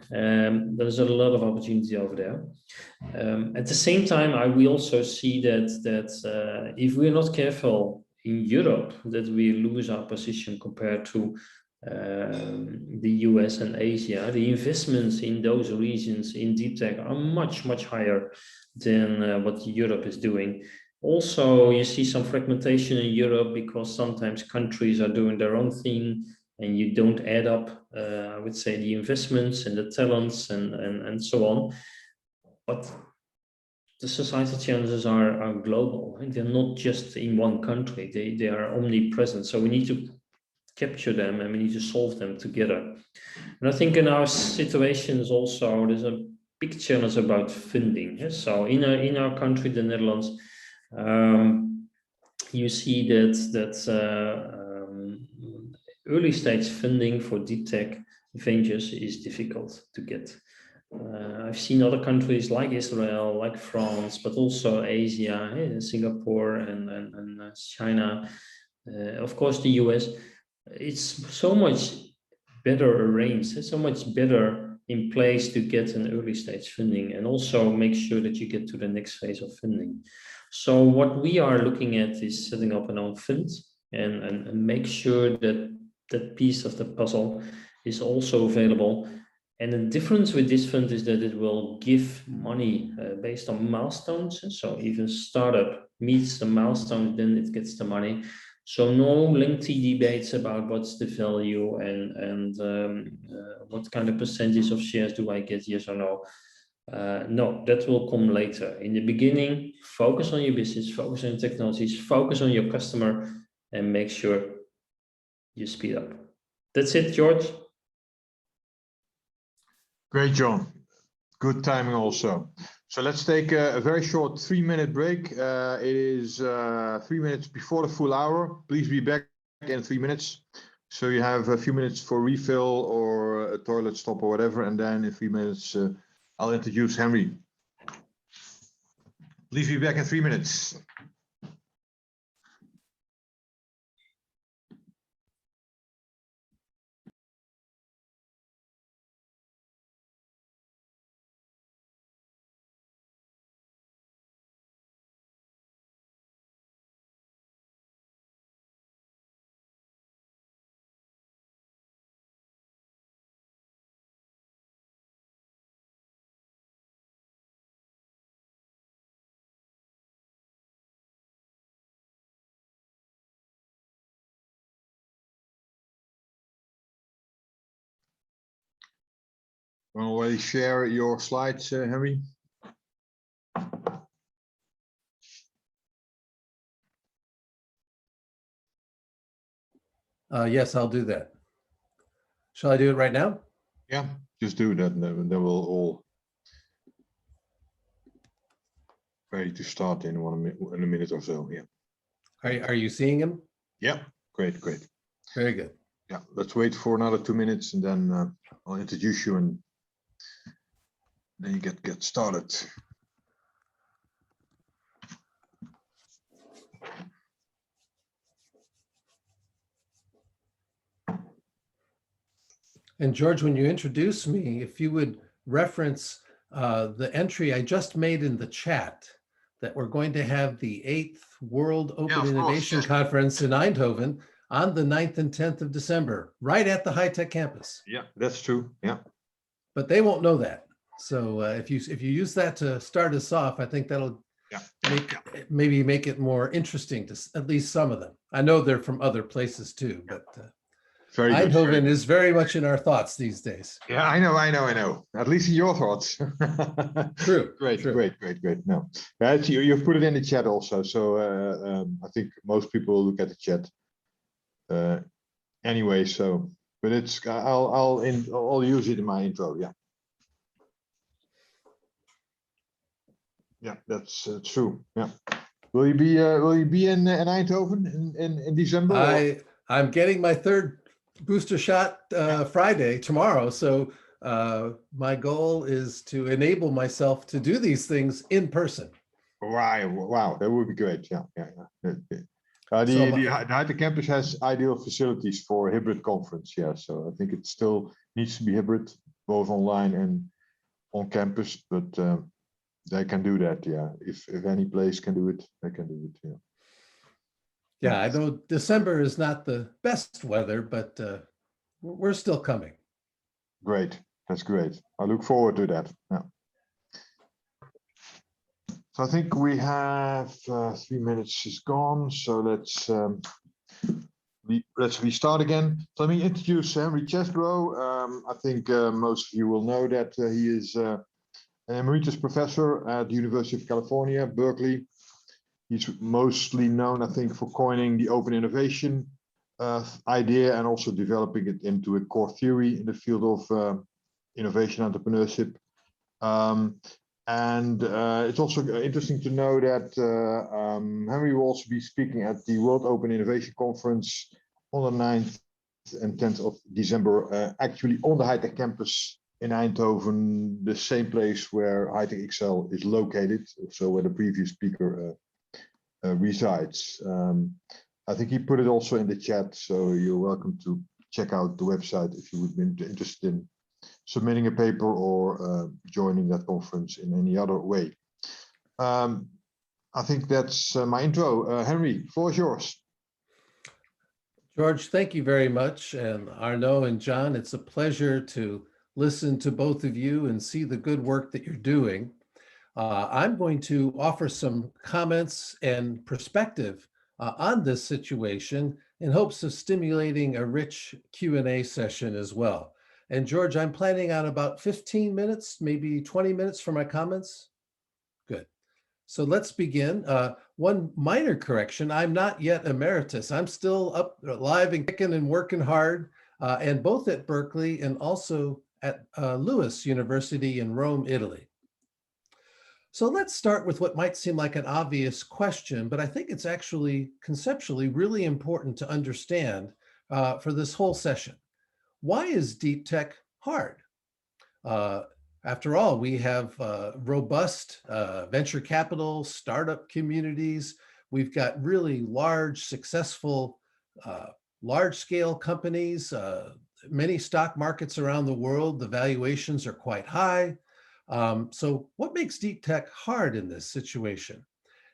There's a lot of opportunity over there. At the same time, we also see that if we're not careful in Europe, that we lose our position compared to the US and Asia. The investments in those regions in deep tech are much, much higher than what Europe is doing. Also, you see some fragmentation in Europe, because sometimes countries are doing their own thing and you don't add up, I would say, the investments and the talents and so on. But the societal challenges are global, and they're not just in one country. They are omnipresent. So we need to capture them and we need to solve them together. And I think in our situations also, there's a big challenge about funding. So in our country, the Netherlands, you see that early stage funding for deep tech ventures is difficult to get. I've seen other countries like Israel, like France, but also Asia, Singapore and China, of course the US. It's so much better arranged, so much better in place to get an early stage funding, and also make sure that you get to the next phase of funding. So what we are looking at is setting up an own fund and make sure that that piece of the puzzle is also available. And the difference with this fund is that it will give money based on milestones. So if a startup meets the milestone, then it gets the money. So no lengthy debates about what's the value and what kind of percentage of shares do I get, yes or no. No, that will come later. In the beginning, focus on your business, focus on technologies, focus on your customer, and make sure you speed up. That's it, George.
Great, John. Good timing also. So let's take a very short 3-minute break. It is 3 minutes before the full hour. Please be back in 3 minutes. So you have a few minutes for refill or a toilet stop or whatever. And then in 3 minutes, I'll introduce Henry. Please be back in 3 minutes. Already share your slides, Henry?
Yes, I'll do that. Shall I do it right now?
Yeah, just do that, and then we'll all ready to start in a minute or so. Yeah.
Are you seeing him?
Yeah. Great. Great.
Very good.
Yeah. Let's wait for another 2 minutes, and then I'll introduce you, and then you get started.
And George, when you introduce me, if you would reference the entry I just made in the chat, that we're going to have the 8th World Open Innovation Conference in Eindhoven on the 9th and 10th of December, right at the high-tech campus.
Yeah, that's true. Yeah.
But they won't know that. So if you use that to start us off, I think that'll maybe make it more interesting to at least some of them. I know they're from other places too, but
Very good.
Eindhoven is very much in our thoughts these days.
Yeah, I know. At least in your thoughts.
True.
Great.
True.
Great. No, you've put it in the chat also. So I think most people will look at the chat anyway. So, but it's I'll use it in my intro. Yeah. Yeah, that's true. Yeah. Will you be in Eindhoven in December?
I'm getting my 3rd booster shot Friday, tomorrow. So my goal is to enable myself to do these things in person.
Wow, that would be great. Yeah. The high-tech campus has ideal facilities for a hybrid conference. Yeah, so I think it still needs to be hybrid, both online and on campus, but they can do that. Yeah, if any place can do it, they can do it. Yeah.
Yeah, I know December is not the best weather, but we're still coming.
Great, that's great. I look forward to that. Yeah. So I think we have 3 minutes is gone. So let's restart again. So let me introduce Henry Castro. I think most of you will know that he is an emeritus professor at the University of California, Berkeley. He's mostly known, I think, for coining the open innovation idea and also developing it into a core theory in the field of innovation entrepreneurship. And it's also interesting to know that Henry will also be speaking at the World Open Innovation Conference on the 9th and 10th of December, actually on the high-tech campus in Eindhoven, the same place where high-tech Excel is located, so where the previous speaker resides. I think he put it also in the chat, so you're welcome to check out the website if you would be interested in submitting a paper or joining that conference in any other way. I think that's my intro. Henry, floor is yours.
George, thank you very much. And Arnaud and John, it's a pleasure to listen to both of you and see the good work that you're doing. I'm going to offer some comments and perspective on this situation in hopes of stimulating a rich Q&A session as well. And George, I'm planning on about 15 minutes, maybe 20 minutes for my comments. Good. So let's begin. One minor correction, I'm not yet emeritus. I'm still up alive and kicking and working hard, and both at Berkeley and also at Lewis University in Rome, Italy. So let's start with what might seem like an obvious question, but I think it's actually conceptually really important to understand for this whole session. Why is deep tech hard? After all, we have robust venture capital, startup communities. We've got really large, successful, large-scale companies, many stock markets around the world. The valuations are quite high. So what makes deep tech hard in this situation?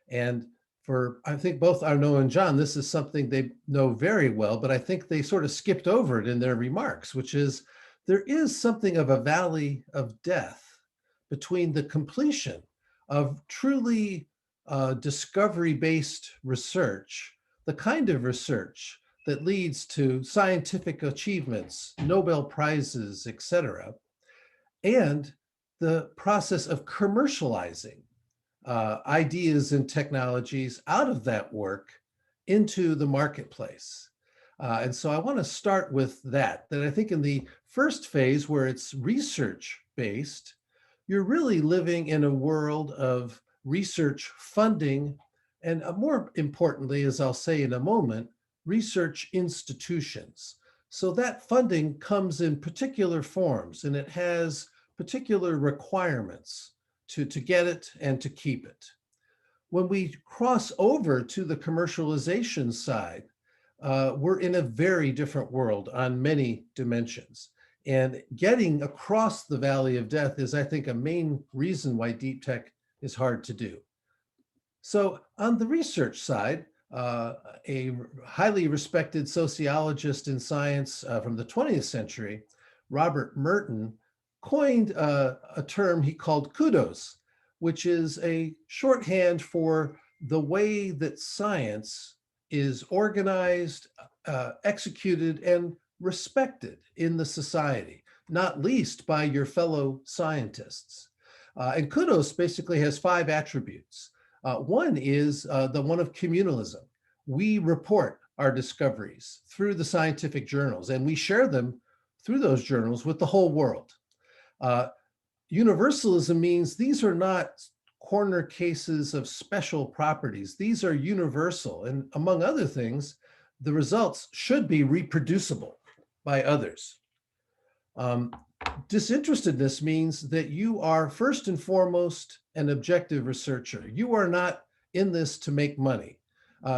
And for, I think both Arnaud and John, this is something they know very well, but I think they sort of skipped over it in their remarks, which is there is something of a valley of death between the completion of truly discovery-based research, the kind of research that leads to scientific achievements, Nobel Prizes, et cetera, and the process of commercializing ideas and technologies out of that work into the marketplace. And so I want to start with that I think in the first phase, where it's research-based, you're really living in a world of research funding, and more importantly, as I'll say in a moment, research institutions. So that funding comes in particular forms, and it has particular requirements to get it and to keep it. When we cross over to the commercialization side, we're in a very different world on many dimensions. And getting across the valley of death is, I think, a main reason why deep tech is hard to do. So on the research side, a highly respected sociologist in science from the 20th century, Robert Merton, coined a term he called kudos, which is a shorthand for the way that science is organized, executed, and respected in the society, not least by your fellow scientists. And kudos basically has 5 attributes. One is the one of communalism. We report our discoveries through the scientific journals, and we share them through those journals with the whole world. Universalism means these are not corner cases of special properties. These are universal, and among other things, the results should be reproducible by others. Disinterestedness means that you are first and foremost an objective researcher. You are not in this to make money.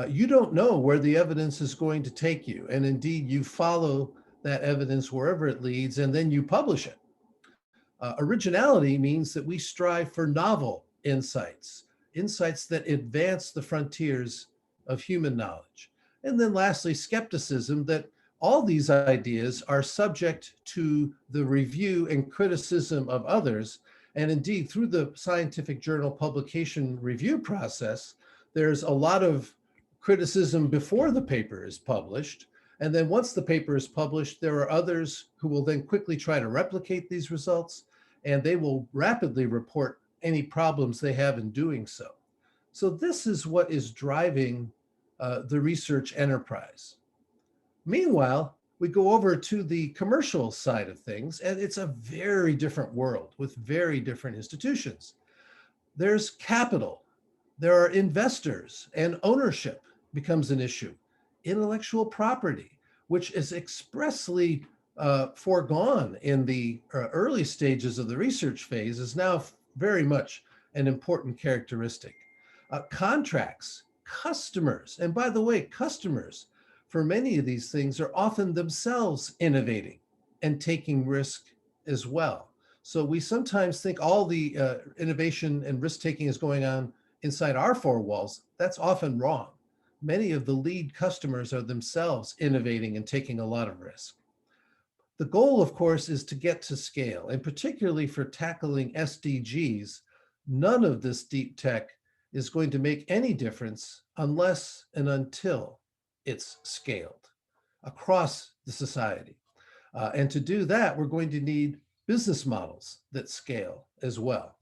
You don't know where the evidence is going to take you, and indeed you follow that evidence wherever it leads, and then you publish it. Originality means that we strive for novel insights, insights that advance the frontiers of human knowledge. And then lastly, skepticism, that all these ideas are subject to the review and criticism of others. And indeed, through the scientific journal publication review process, there's a lot of criticism before the paper is published. And then once the paper is published, there are others who will then quickly try to replicate these results, and they will rapidly report any problems they have in doing so. So this is what is driving the research enterprise. Meanwhile, we go over to the commercial side of things, and it's a very different world with very different institutions. There's capital, there are investors, and ownership becomes an issue. Intellectual property, which is expressly foregone in the early stages of the research phase, is now very much an important characteristic. Contracts, customers, and by the way, customers for many of these things are often themselves innovating and taking risk as well. So we sometimes think all the innovation and risk-taking is going on inside our 4 walls. That's often wrong. Many of the lead customers are themselves innovating and taking a lot of risk. The goal, of course, is to get to scale, and particularly for tackling SDGs, none of this deep tech is going to make any difference unless and until it's scaled across the society. And to do that, we're going to need business models that scale as well.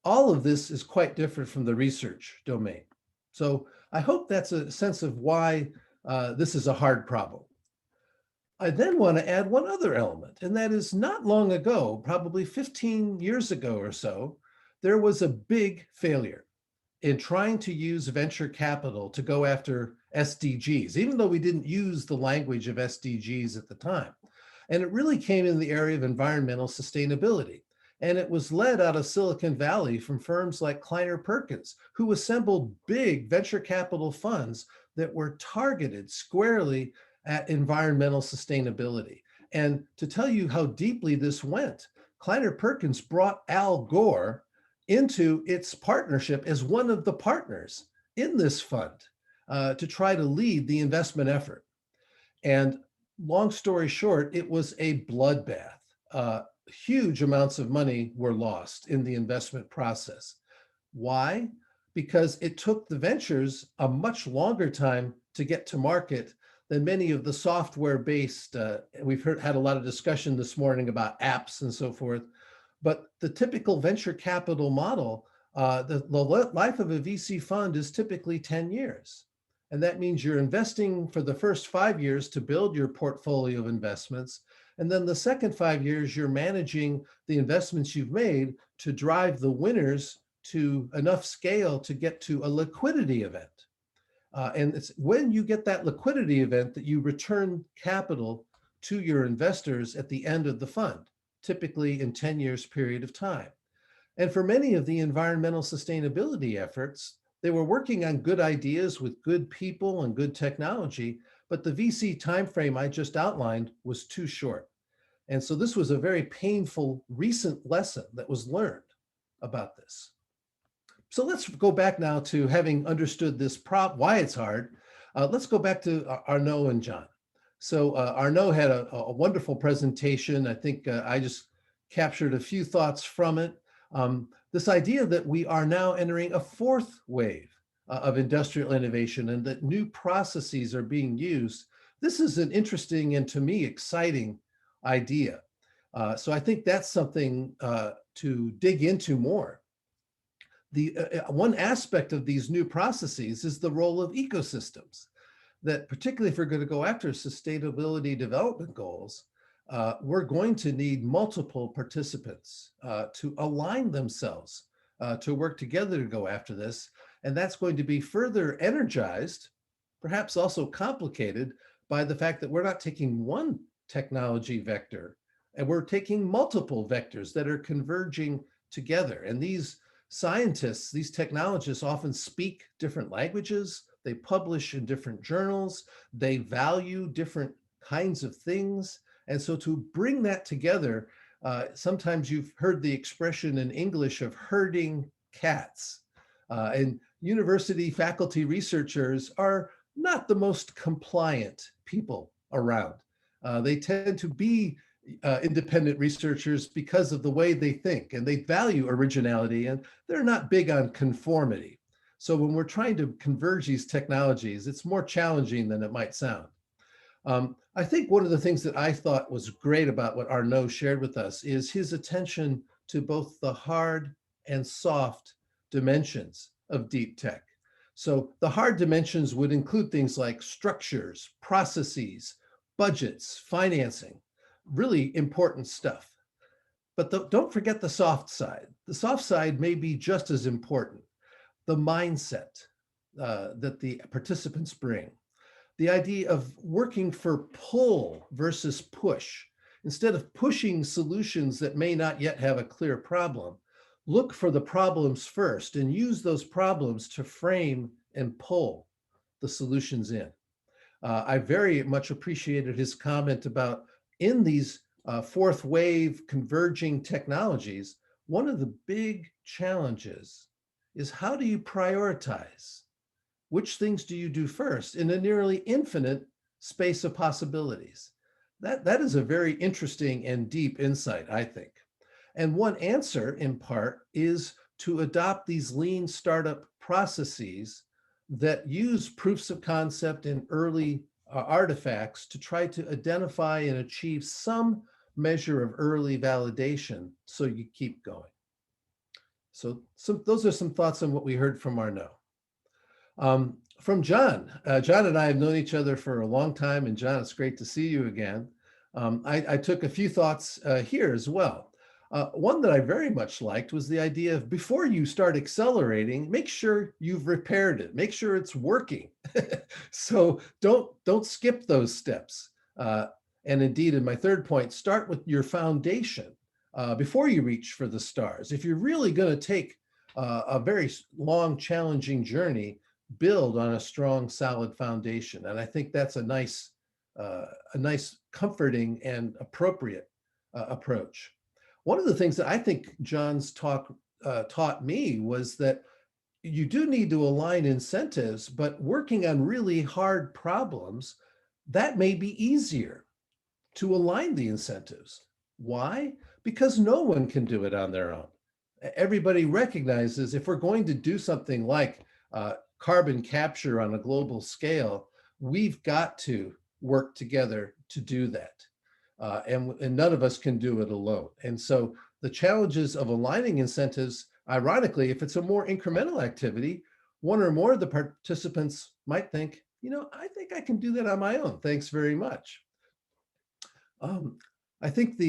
All of this is quite different from the research domain. So I hope that's a sense of why this is a hard problem. I then want to add one other element, and that is not long ago, probably 15 years ago or so, there was a big failure in trying to use venture capital to go after SDGs, even though we didn't use the language of SDGs at the time. And it really came in the area of environmental sustainability. And it was led out of Silicon Valley from firms like Kleiner Perkins, who assembled big venture capital funds that were targeted squarely at environmental sustainability. And to tell you how deeply this went, Kleiner Perkins brought Al Gore into its partnership as one of the partners in this fund to try to lead the investment effort. And long story short, it was a bloodbath. Huge amounts of money were lost in the investment process. Why? Because it took the ventures a much longer time to get to market than many of the software-based, we've had a lot of discussion this morning about apps and so forth. But the typical venture capital model, the life of a VC fund is typically 10 years. And that means you're investing for the first 5 years to build your portfolio of investments. And then the second 5 years, you're managing the investments you've made to drive the winners to enough scale to get to a liquidity event. And it's when you get that liquidity event that you return capital to your investors at the end of the fund, typically in 10 years period of time. And for many of the environmental sustainability efforts, they were working on good ideas with good people and good technology, but the VC timeframe I just outlined was too short. And so this was a very painful recent lesson that was learned about this. So let's go back now to having understood this why it's hard. Let's go back to Arnaud and John. So Arnaud had a wonderful presentation. I think I just captured a few thoughts from it. This idea that we are now entering a fourth wave of industrial innovation and that new processes are being used. This is an interesting and to me exciting idea. So I think that's something to dig into more. The one aspect of these new processes is the role of ecosystems, that particularly if we're going to go after sustainability development goals, we're going to need multiple participants to align themselves to work together to go after this. And that's going to be further energized, perhaps also complicated by the fact that we're not taking one technology vector and we're taking multiple vectors that are converging together. And these scientists, these technologists often speak different languages, they publish in different journals, they value different kinds of things. And so to bring that together, sometimes you've heard the expression in English of herding cats. And university faculty researchers are not the most compliant people around. They tend to be independent researchers because of the way they think, and they value originality, and they're not big on conformity. So when we're trying to converge these technologies, it's more challenging than it might sound. I think one of the things that I thought was great about what Arnaud shared with us is his attention to both the hard and soft dimensions of deep tech. So the hard dimensions would include things like structures, processes, budgets, financing, really important stuff. But don't forget the soft side. The soft side may be just as important. The mindset that the participants bring. The idea of working for pull versus push. Instead of pushing solutions that may not yet have a clear problem, look for the problems first and use those problems to frame and pull the solutions in. I very much appreciated his comment about in these fourth wave converging technologies, one of the big challenges is how do you prioritize? Which things do you do first in a nearly infinite space of possibilities? That is a very interesting and deep insight, I think. And one answer, in part, is to adopt these lean startup processes that use proofs of concept and early artifacts to try to identify and achieve some measure of early validation so you keep going. So those are some thoughts on what we heard from Arnaud. From John. John and I have known each other for a long time, and John, it's great to see you again. I took a few thoughts here as well. One that I very much liked was the idea of before you start accelerating, make sure you've repaired it, make sure it's working. So don't skip those steps. And indeed, in my third point, start with your foundation before you reach for the stars. If you're really going to take a very long, challenging journey, build on a strong, solid foundation. And I think that's a nice, comforting and appropriate approach. One of the things that I think John's talk taught me was that you do need to align incentives, but working on really hard problems, that may be easier to align the incentives. Why? Because no one can do it on their own. Everybody recognizes if we're going to do something like carbon capture on a global scale, we've got to work together to do that. and none of us can do it alone. And so the challenges of aligning incentives, ironically, if it's a more incremental activity, one or more of the participants might think, I think I can do that on my own. Thanks very much. I think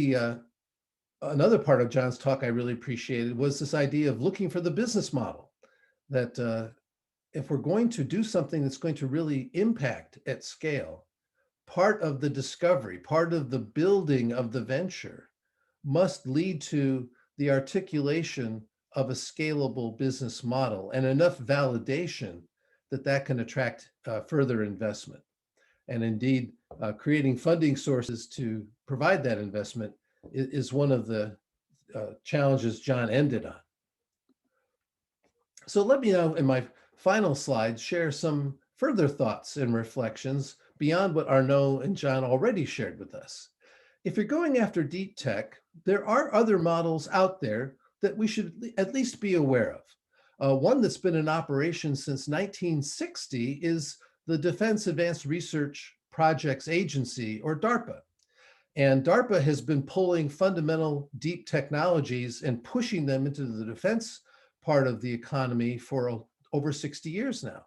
another part of John's talk I really appreciated was this idea of looking for the business model, that if we're going to do something that's going to really impact at scale, part of the discovery, part of the building of the venture must lead to the articulation of a scalable business model and enough validation that can attract further investment. And indeed, creating funding sources to provide that investment is one of the challenges John ended on. So let me now, in my final slide, share some further thoughts and reflections beyond what Arnaud and John already shared with us. If you're going after deep tech, there are other models out there that we should at least be aware of. One that's been in operation since 1960 is the Defense Advanced Research Projects Agency, or DARPA. And DARPA has been pulling fundamental deep technologies and pushing them into the defense part of the economy for over 60 years now.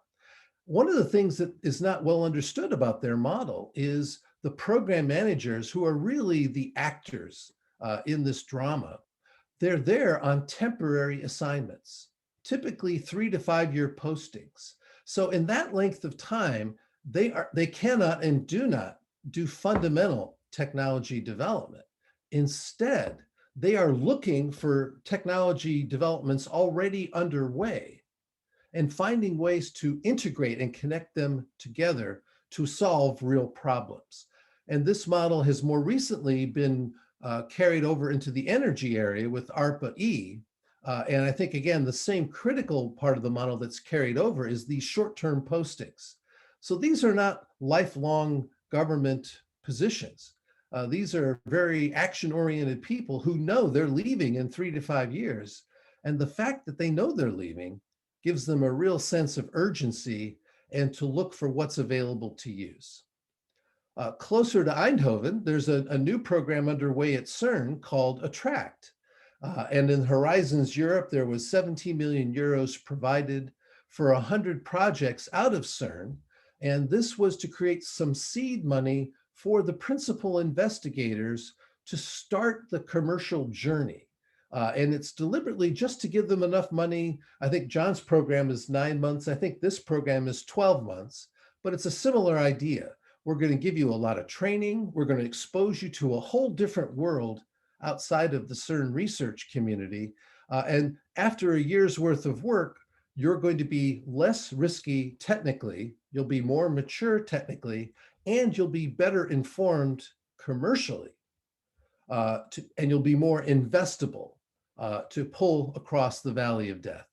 One of the things that is not well understood about their model is the program managers, who are really the actors in this drama. They're there on temporary assignments, typically 3 to 5 year postings. So in that length of time, they cannot and do not do fundamental technology development. Instead, they are looking for technology developments already underway and finding ways to integrate and connect them together to solve real problems. And this model has more recently been carried over into the energy area with ARPA-E. And I think, again, the same critical part of the model that's carried over is these short-term postings. So these are not lifelong government positions. These are very action-oriented people who know they're leaving in 3 to 5 years. And the fact that they know they're leaving gives them a real sense of urgency and to look for what's available to use. Closer to Eindhoven, there's a new program underway at CERN called Attract. And in Horizons Europe, there was 17 million euros provided for 100 projects out of CERN. And this was to create some seed money for the principal investigators to start the commercial journey. And it's deliberately just to give them enough money. I think John's program is 9 months. I think this program is 12 months, but it's a similar idea. We're going to give you a lot of training. We're going to expose you to a whole different world outside of the CERN research community. And after a year's worth of work, you're going to be less risky technically, you'll be more mature technically, and you'll be better informed commercially, and you'll be more investable to pull across the valley of death.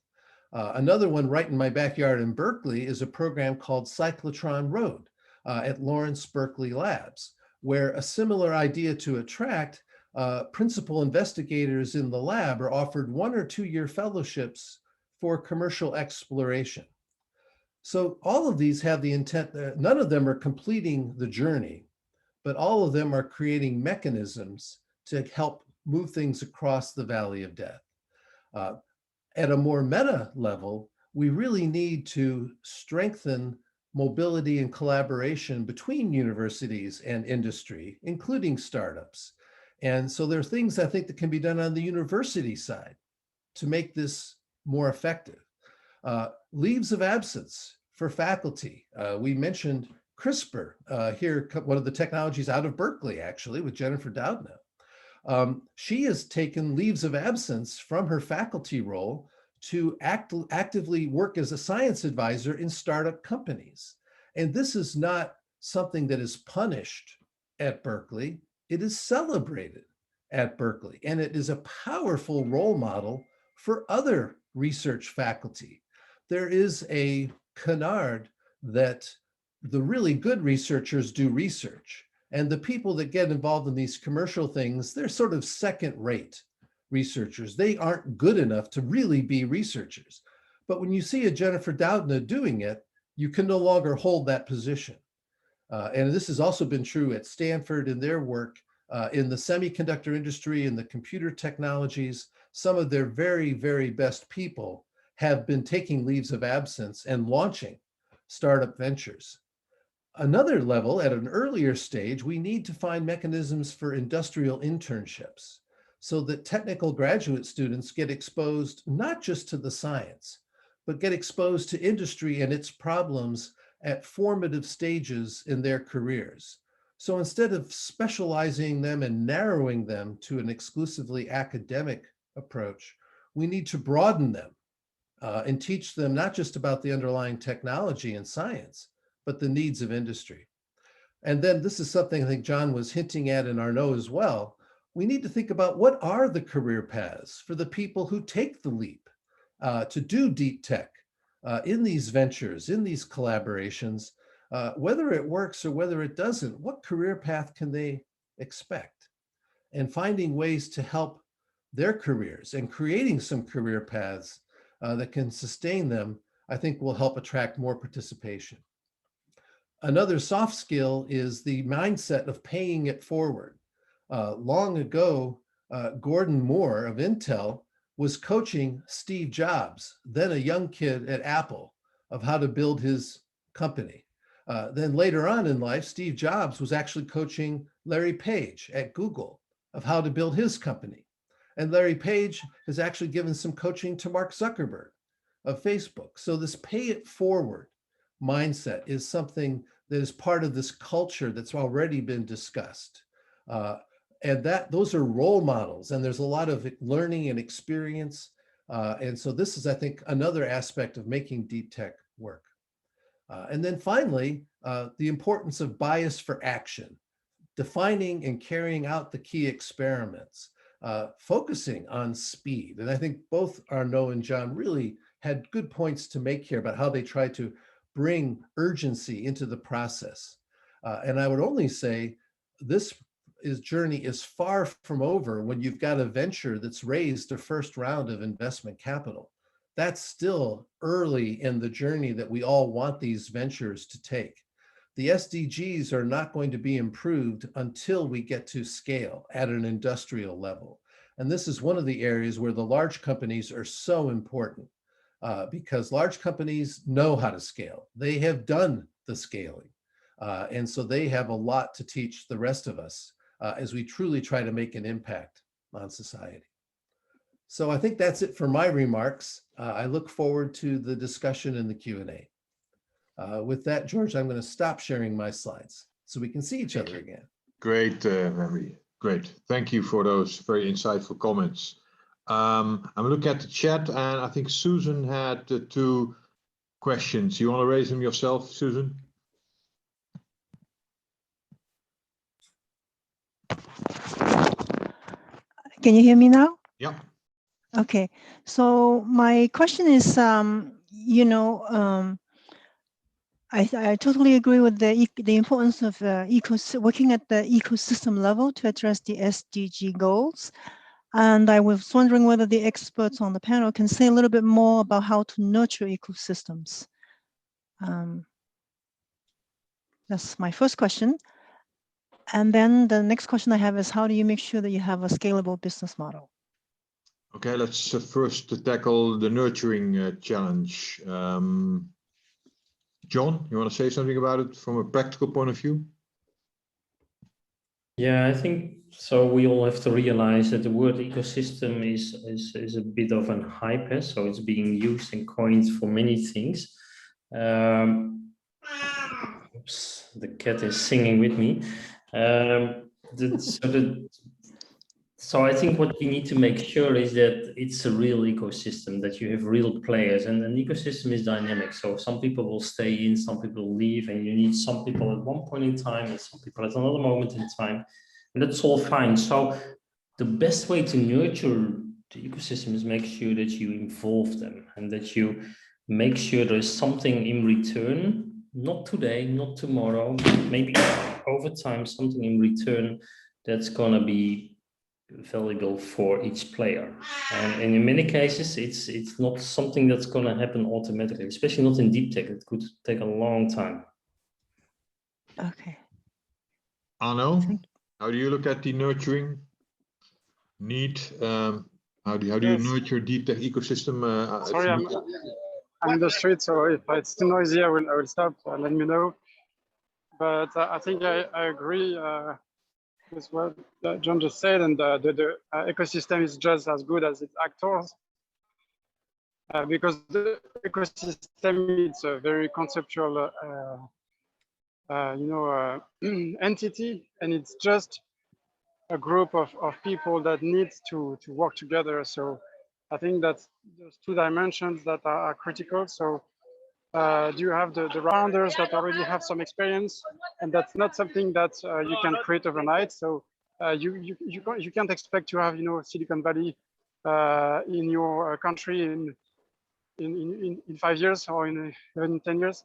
Another one right in my backyard in Berkeley is a program called Cyclotron Road at Lawrence Berkeley Labs, where a similar idea to Attract, principal investigators in the lab are offered 1 or 2 year fellowships for commercial exploration. So all of these have the intent, none of them are completing the journey, but all of them are creating mechanisms to help move things across the valley of death. At a more meta level, we really need to strengthen mobility and collaboration between universities and industry, including startups. And so there are things I think that can be done on the university side to make this more effective. Leaves of absence for faculty. We mentioned CRISPR here, one of the technologies out of Berkeley, actually, with Jennifer Doudna. She has taken leaves of absence from her faculty role to actively work as a science advisor in startup companies. And this is not something that is punished at Berkeley. It is celebrated at Berkeley. And it is a powerful role model for other research faculty. There is a canard that the really good researchers do research, and the people that get involved in these commercial things, they're sort of second-rate researchers. They aren't good enough to really be researchers. But when you see a Jennifer Doudna doing it, you can no longer hold that position. And this has also been true at Stanford in their work In the semiconductor industry and the computer technologies, some of their very, very best people have been taking leaves of absence and launching startup ventures. Another level, at an earlier stage, we need to find mechanisms for industrial internships so that technical graduate students get exposed not just to the science, but get exposed to industry and its problems at formative stages in their careers. So instead of specializing them and narrowing them to an exclusively academic approach, we need to broaden them and teach them not just about the underlying technology and science, but the needs of industry. And then this is something I think John was hinting at in Arnaud as well. We need to think about what are the career paths for the people who take the leap to do deep tech in these ventures, in these collaborations, whether it works or whether it doesn't, what career path can they expect? And finding ways to help their careers and creating some career paths that can sustain them, I think will help attract more participation. Another soft skill is the mindset of paying it forward. Long ago, Gordon Moore of Intel was coaching Steve Jobs, then a young kid at Apple, of how to build his company. Then later on in life, Steve Jobs was actually coaching Larry Page at Google of how to build his company. And Larry Page has actually given some coaching to Mark Zuckerberg of Facebook. So this pay it forward mindset is something that is part of this culture that's already been discussed. And those are role models, and there's a lot of learning and experience. And so this is, I think, another aspect of making deep tech work. And then finally, the importance of bias for action, defining and carrying out the key experiments, focusing on speed. And I think both Arnaud and John really had good points to make here about how they try to bring urgency into the process. And I would only say this journey is far from over when you've got a venture that's raised a first round of investment capital. That's still early in the journey that we all want these ventures to take. The SDGs are not going to be improved until we get to scale at an industrial level. And this is one of the areas where the large companies are so important. Because large companies know how to scale. They have done the scaling. And so they have a lot to teach the rest of us as we truly try to make an impact on society. So I think that's it for my remarks. I look forward to the discussion in the Q&A. With that, George, I'm going to stop sharing my slides so we can see each other again.
Great, Henry. Great. Thank you for those very insightful comments. I'm looking at the chat, and I think Susan had 2 questions. You want to raise them yourself, Susan?
Can you hear me now?
Yeah.
Okay. So my question is, I totally agree with the importance of working at the ecosystem level to address the SDG goals. And I was wondering whether the experts on the panel can say a little bit more about how to nurture ecosystems. That's my first question. And then the next question I have is, how do you make sure that you have a scalable business model?
Okay, let's first tackle the nurturing challenge. John, you want to say something about it from a practical point of view?
Yeah, I think so. We all have to realize that the word ecosystem is a bit of an hype, so it's being used and coined for many things. Oops, the cat is singing with me. So I think what you need to make sure is that it's a real ecosystem, that you have real players, and an ecosystem is dynamic. So some people will stay in, some people will leave, and you need some people at one point in time and some people at another moment in time, and that's all fine. So the best way to nurture the ecosystem is make sure that you involve them and that you make sure there's something in return, not today, not tomorrow, maybe over time, something in return that's gonna be valuable for each player. And in many cases, it's not something that's going to happen automatically, especially not in deep tech. It could take a long time.
Okay.
Arnaud? How do you look at the nurturing need? How do you
Yes.
nurture deep tech ecosystem?
Sorry, I'm in the street, so if it's too noisy, I will stop. Let me know. But I think I agree with what John just said, and the ecosystem is just as good as its actors, because the ecosystem is a very conceptual, entity, and it's just a group of people that needs to work together. So I think that there's two dimensions that are critical. So do you have the founders that already have some experience, and that's not something that you can create overnight. So you can't expect to have Silicon Valley in your country in 5 years or even in 10 years.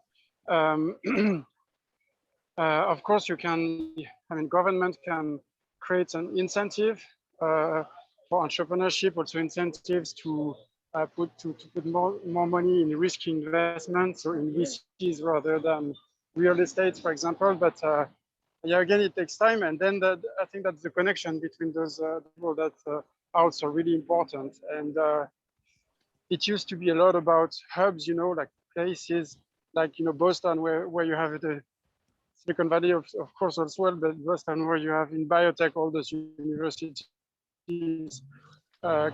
Of course, you can. I mean, government can create an incentive for entrepreneurship, also incentives to put more money in risk investments or in VCs rather than real estate, for example. But yeah, again, it takes time, and then I think that's the connection between those people that are also really important. And it used to be a lot about hubs, like places like Boston, where you have the Silicon Valley, of course, as well, but Boston, where you have in biotech all those universities,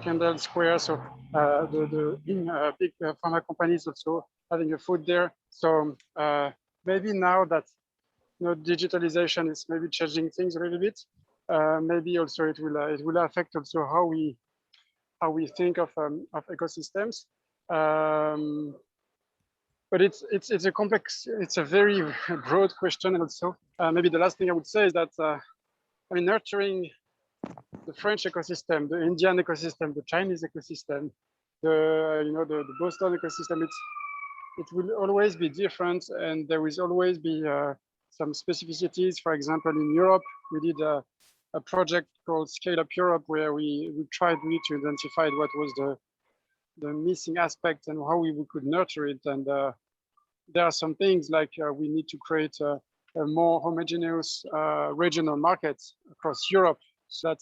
Kendall Square, so the big pharma companies also having a foot there. So maybe now that digitalization is maybe changing things a little bit, maybe also it will affect also how we think of ecosystems. But it's a complex, it's a very broad question also. Maybe the last thing I would say is that I mean, nurturing the French ecosystem, the Indian ecosystem, the Chinese ecosystem, the Boston ecosystem, it will always be different, and there will always be some specificities. For example, in Europe, we did a project called Scale Up Europe, where we tried really to identify what was the missing aspect and how we could nurture it. And there are some things like we need to create a more homogeneous regional market across Europe, so that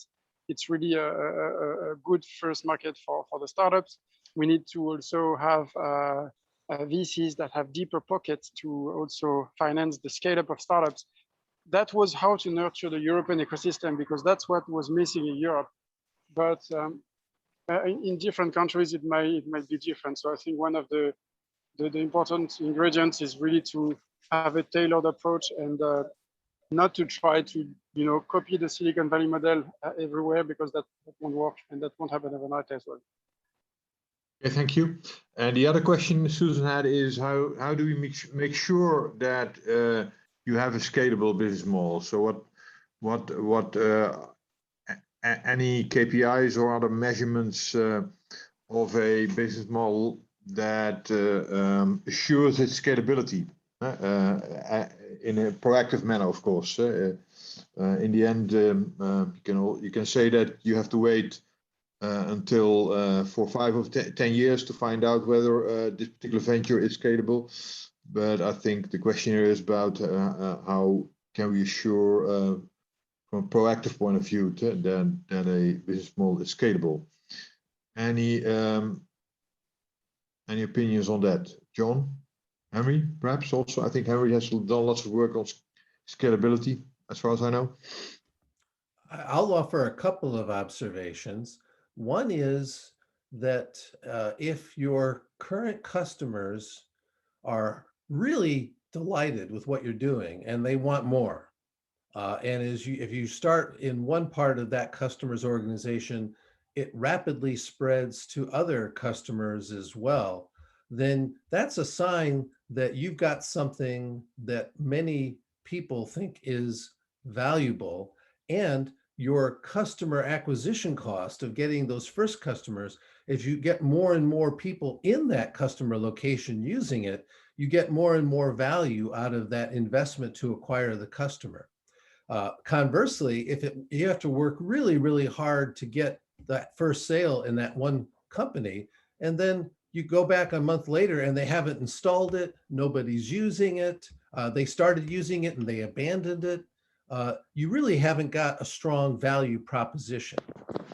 it's really a good first market for the startups. We need to also have VCs that have deeper pockets to also finance the scale up of startups. That was how to nurture the European ecosystem, because that's what was missing in Europe. But in different countries, it might be different. So I think one of the important ingredients is really to have a tailored approach, and not to try to copy the Silicon Valley model everywhere, because that won't work, and that won't happen overnight as well.
Okay, thank you. And the other question Susan had is how do we make sure that you have a scalable business model? So what any KPIs or other measurements of a business model that assures its scalability in a proactive manner, of course. In the end, you can say that you have to wait until for 5 or 10 years to find out whether this particular venture is scalable. But I think the question here is about how can we assure from a proactive point of view that a business model is scalable. Any opinions on that? John? Henry, perhaps also? I think Henry has done lots of work on scalability, as far as I know.
I'll offer a couple of observations. One is that if your current customers are really delighted with what you're doing and they want more, and if you start in one part of that customer's organization, it rapidly spreads to other customers as well, then that's a sign that you've got something that many people think is valuable, and your customer acquisition cost of getting those first customers, if you get more and more people in that customer location using it, you get more and more value out of that investment to acquire the customer. Conversely, if you have to work really, really hard to get that first sale in that one company, and then you go back a month later and they haven't installed it, nobody's using it, they started using it and they abandoned it, you really haven't got a strong value proposition.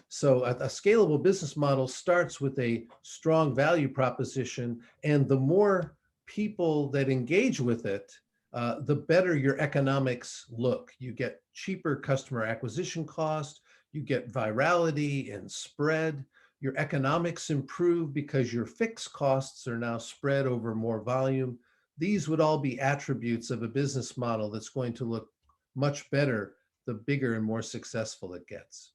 So a scalable business model starts with a strong value proposition, and the more people that engage with it, the better your economics look. You get cheaper customer acquisition cost, you get virality and spread. Your economics improve because your fixed costs are now spread over more volume. These would all be attributes of a business model that's going to look much better the bigger and more successful it gets.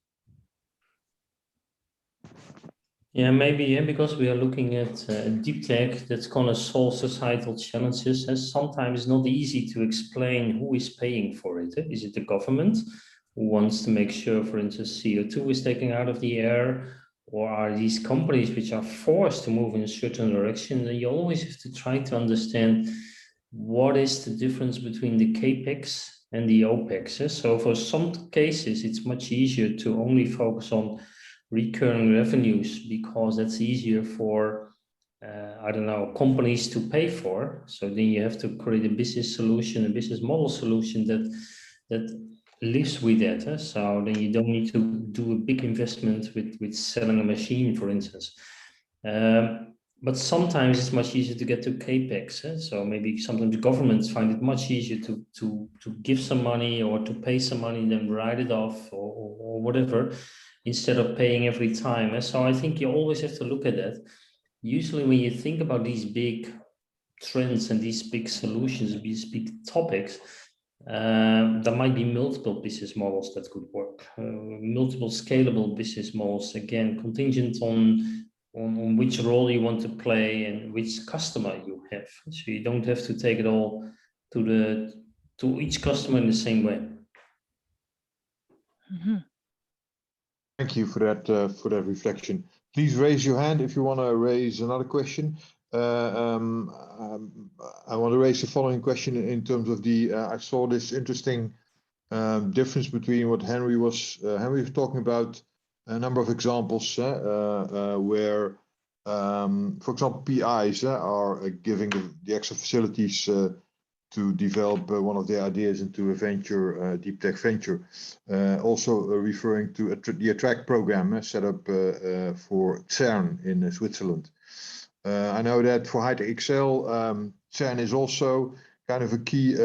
Yeah, maybe, yeah, because we are looking at deep tech that's going to solve societal challenges, and sometimes it's not easy to explain who is paying for it. Is it the government who wants to make sure, for instance, CO2 is taken out of the air, or are these companies which are forced to move in a certain direction? And you always have to try to understand what is the difference between the CAPEX and the OPEX. So for some cases, it's much easier to only focus on recurring revenues because that's easier for, I don't know, companies to pay for. So then you have to create a business solution, a business model solution that lives with that. So then you don't need to do a big investment with selling a machine, for instance. But sometimes it's much easier to get to CAPEX. So maybe sometimes governments find it much easier to give some money or to pay some money than write it off or whatever, instead of paying every time. So I think you always have to look at that. Usually when you think about these big trends and these big solutions, these big topics, there might be multiple business models that could work, multiple scalable business models, again, contingent on which role you want to play and which customer you have. So you don't have to take it all to each customer in the same way.
Mm-hmm.
Thank you for that reflection. Please raise your hand if you want to raise another question. I want to raise the following question in terms of the. I saw this interesting difference between what Henry was talking about. A number of examples where, for example, PIs are giving the extra facilities to develop one of their ideas into a venture, deep tech venture. Also referring to the Attract program set up for CERN in Switzerland. I know that for High-Tech Excel, CERN is also kind of a key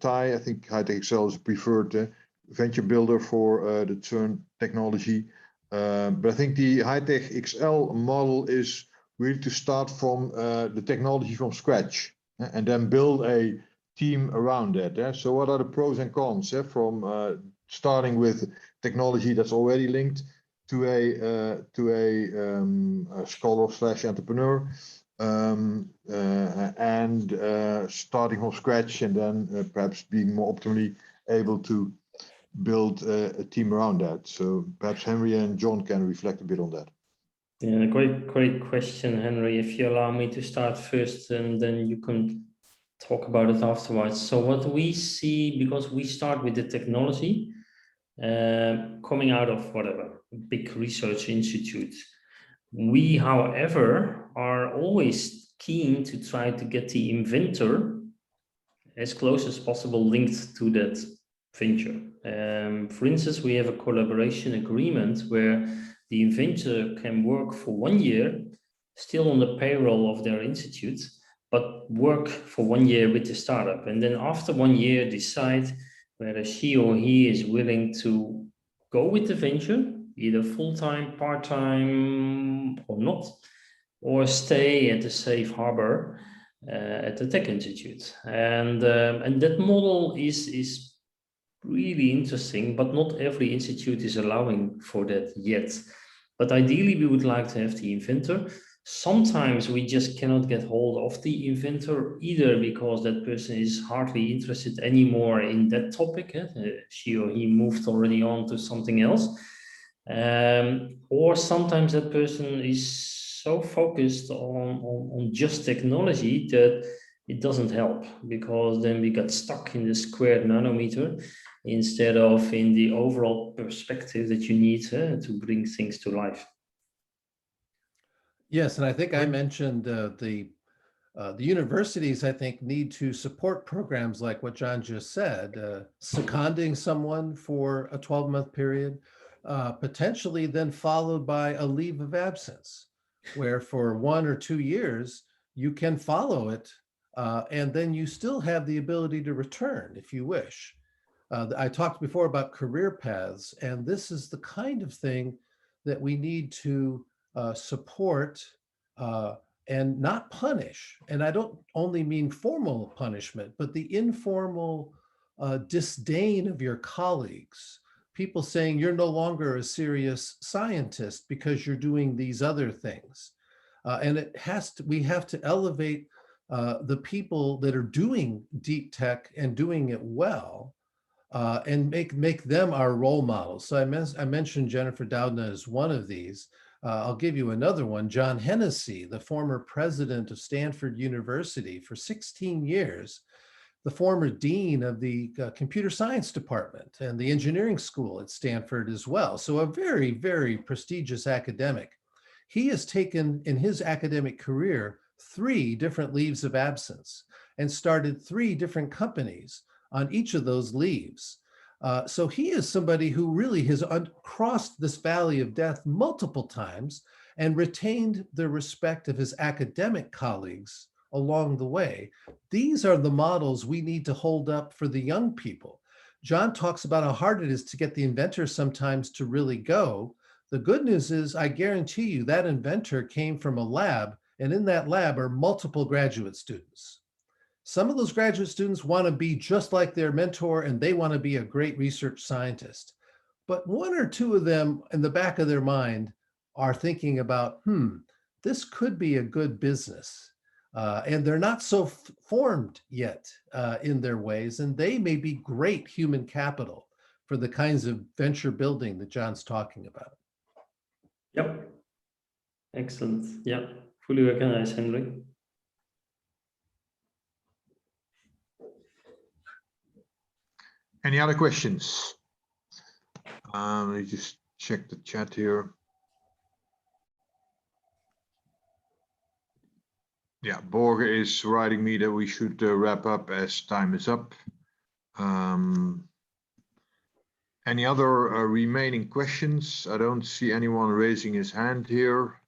tie. I think High-Tech Excel is a preferred venture builder for the CERN technology. But I think the High-Tech Excel model is really to start from the technology from scratch and then build a team around that. So what are the pros and cons from starting with technology that's already linked to a scholar/entrepreneur and starting from scratch and then perhaps being more optimally able to build a team around that. So perhaps Henry and John can reflect a bit on that.
Yeah, great question, Henry. If you allow me to start first, and then you can talk about it afterwards. So what we see, because we start with the technology coming out of whatever big research institute, we, however, are always keen to try to get the inventor as close as possible linked to that venture. For instance, we have a collaboration agreement where the inventor can work for 1 year, still on the payroll of their institute, but work for 1 year with the startup. And then after 1 year, decide whether she or he is willing to go with the venture, either full-time, part-time or not, or stay at the safe harbor at the tech institute. And that model is really interesting, but not every institute is allowing for that yet. But ideally, we would like to have the inventor. Sometimes we just cannot get hold of the inventor either because that person is hardly interested anymore in that topic. She or he moved already on to something else. Or sometimes that person is so focused on just technology that it doesn't help, because then we got stuck in the square nanometer instead of in the overall perspective that you need to bring things to life.
Yes, and I think I mentioned the The universities, I think, need to support programs like what John just said, seconding someone for a 12-month period, potentially then followed by a leave of absence, where for 1 or 2 years, you can follow it, and then you still have the ability to return if you wish. I talked before about career paths, and this is the kind of thing that we need to support and not punish. And I don't only mean formal punishment, but the informal disdain of your colleagues. People saying you're no longer a serious scientist because you're doing these other things. And we have to elevate the people that are doing deep tech and doing it well, and make them our role models. So I mentioned Jennifer Doudna as one of these. I'll give you another one, John Hennessy, the former president of Stanford University for 16 years, the former dean of the computer science department and the engineering school at Stanford as well. So a very, very prestigious academic. He has taken in his academic career 3 different leaves of absence and started 3 different companies on each of those leaves. So he is somebody who really has crossed this valley of death multiple times and retained the respect of his academic colleagues along the way. These are the models we need to hold up for the young people. John talks about how hard it is to get the inventor sometimes to really go. The good news is, I guarantee you that inventor came from a lab, and in that lab are multiple graduate students. Some of those graduate students want to be just like their mentor, and they want to be a great research scientist. But 1 or 2 of them in the back of their mind are thinking about, this could be a good business. And they're not so formed yet in their ways, and they may be great human capital for the kinds of venture building that John's talking about.
Yep. Excellent. Yeah, fully recognize, Henry.
Any other questions? Let me just check the chat here. Yeah, Borge is writing me that we should wrap up as time is up. Any other remaining questions? I don't see anyone raising his hand here.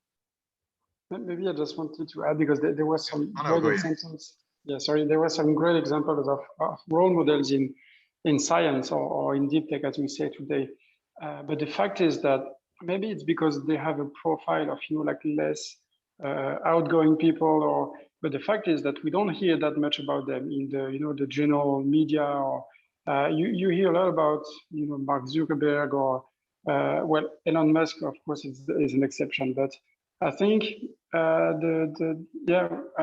Maybe I just wanted to add, because there was some
Oh,
great examples. Yeah, sorry, there were some great examples of role models in science or in deep tech, as we say today. But the fact is that maybe it's because they have a profile of, like less outgoing people, but the fact is that we don't hear that much about them in the, the general media, or you hear a lot about, Mark Zuckerberg or, well, Elon Musk, of course, is an exception, but I think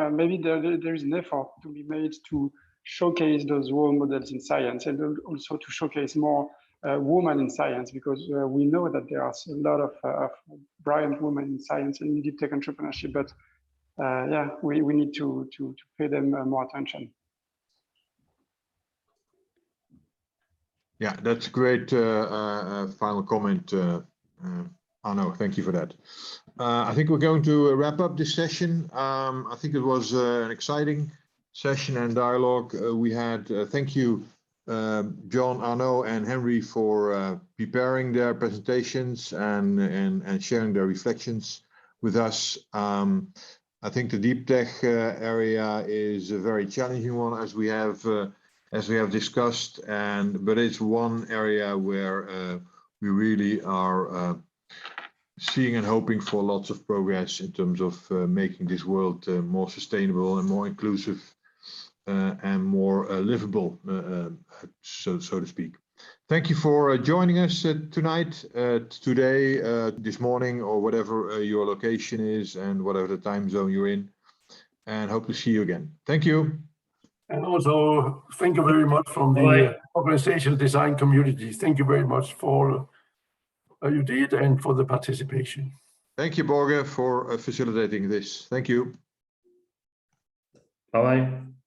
maybe there is an effort to be made to showcase those role models in science, and also to showcase more women in science, because we know that there are a lot of brilliant women in science and in deep tech entrepreneurship, but we need to pay them more attention.
Yeah, that's a great final comment, Arno. Thank you for that. I think we're going to wrap up this session. I think it was an exciting session and dialogue we had. Thank you, John, Arno, and Henry for preparing their presentations and sharing their reflections with us. I think the deep tech area is a very challenging one, as we have discussed, but it's one area where we really are seeing and hoping for lots of progress in terms of making this world more sustainable and more inclusive and more livable, so to speak. Thank you for joining us tonight, today, this morning, or whatever your location is and whatever the time zone you're in, and hope to see you again. Thank you.
And also, thank you very much from the organizational design community. Thank you very much for you did and for the participation.
Thank you, Borge, for facilitating this. Thank you.
Bye-bye.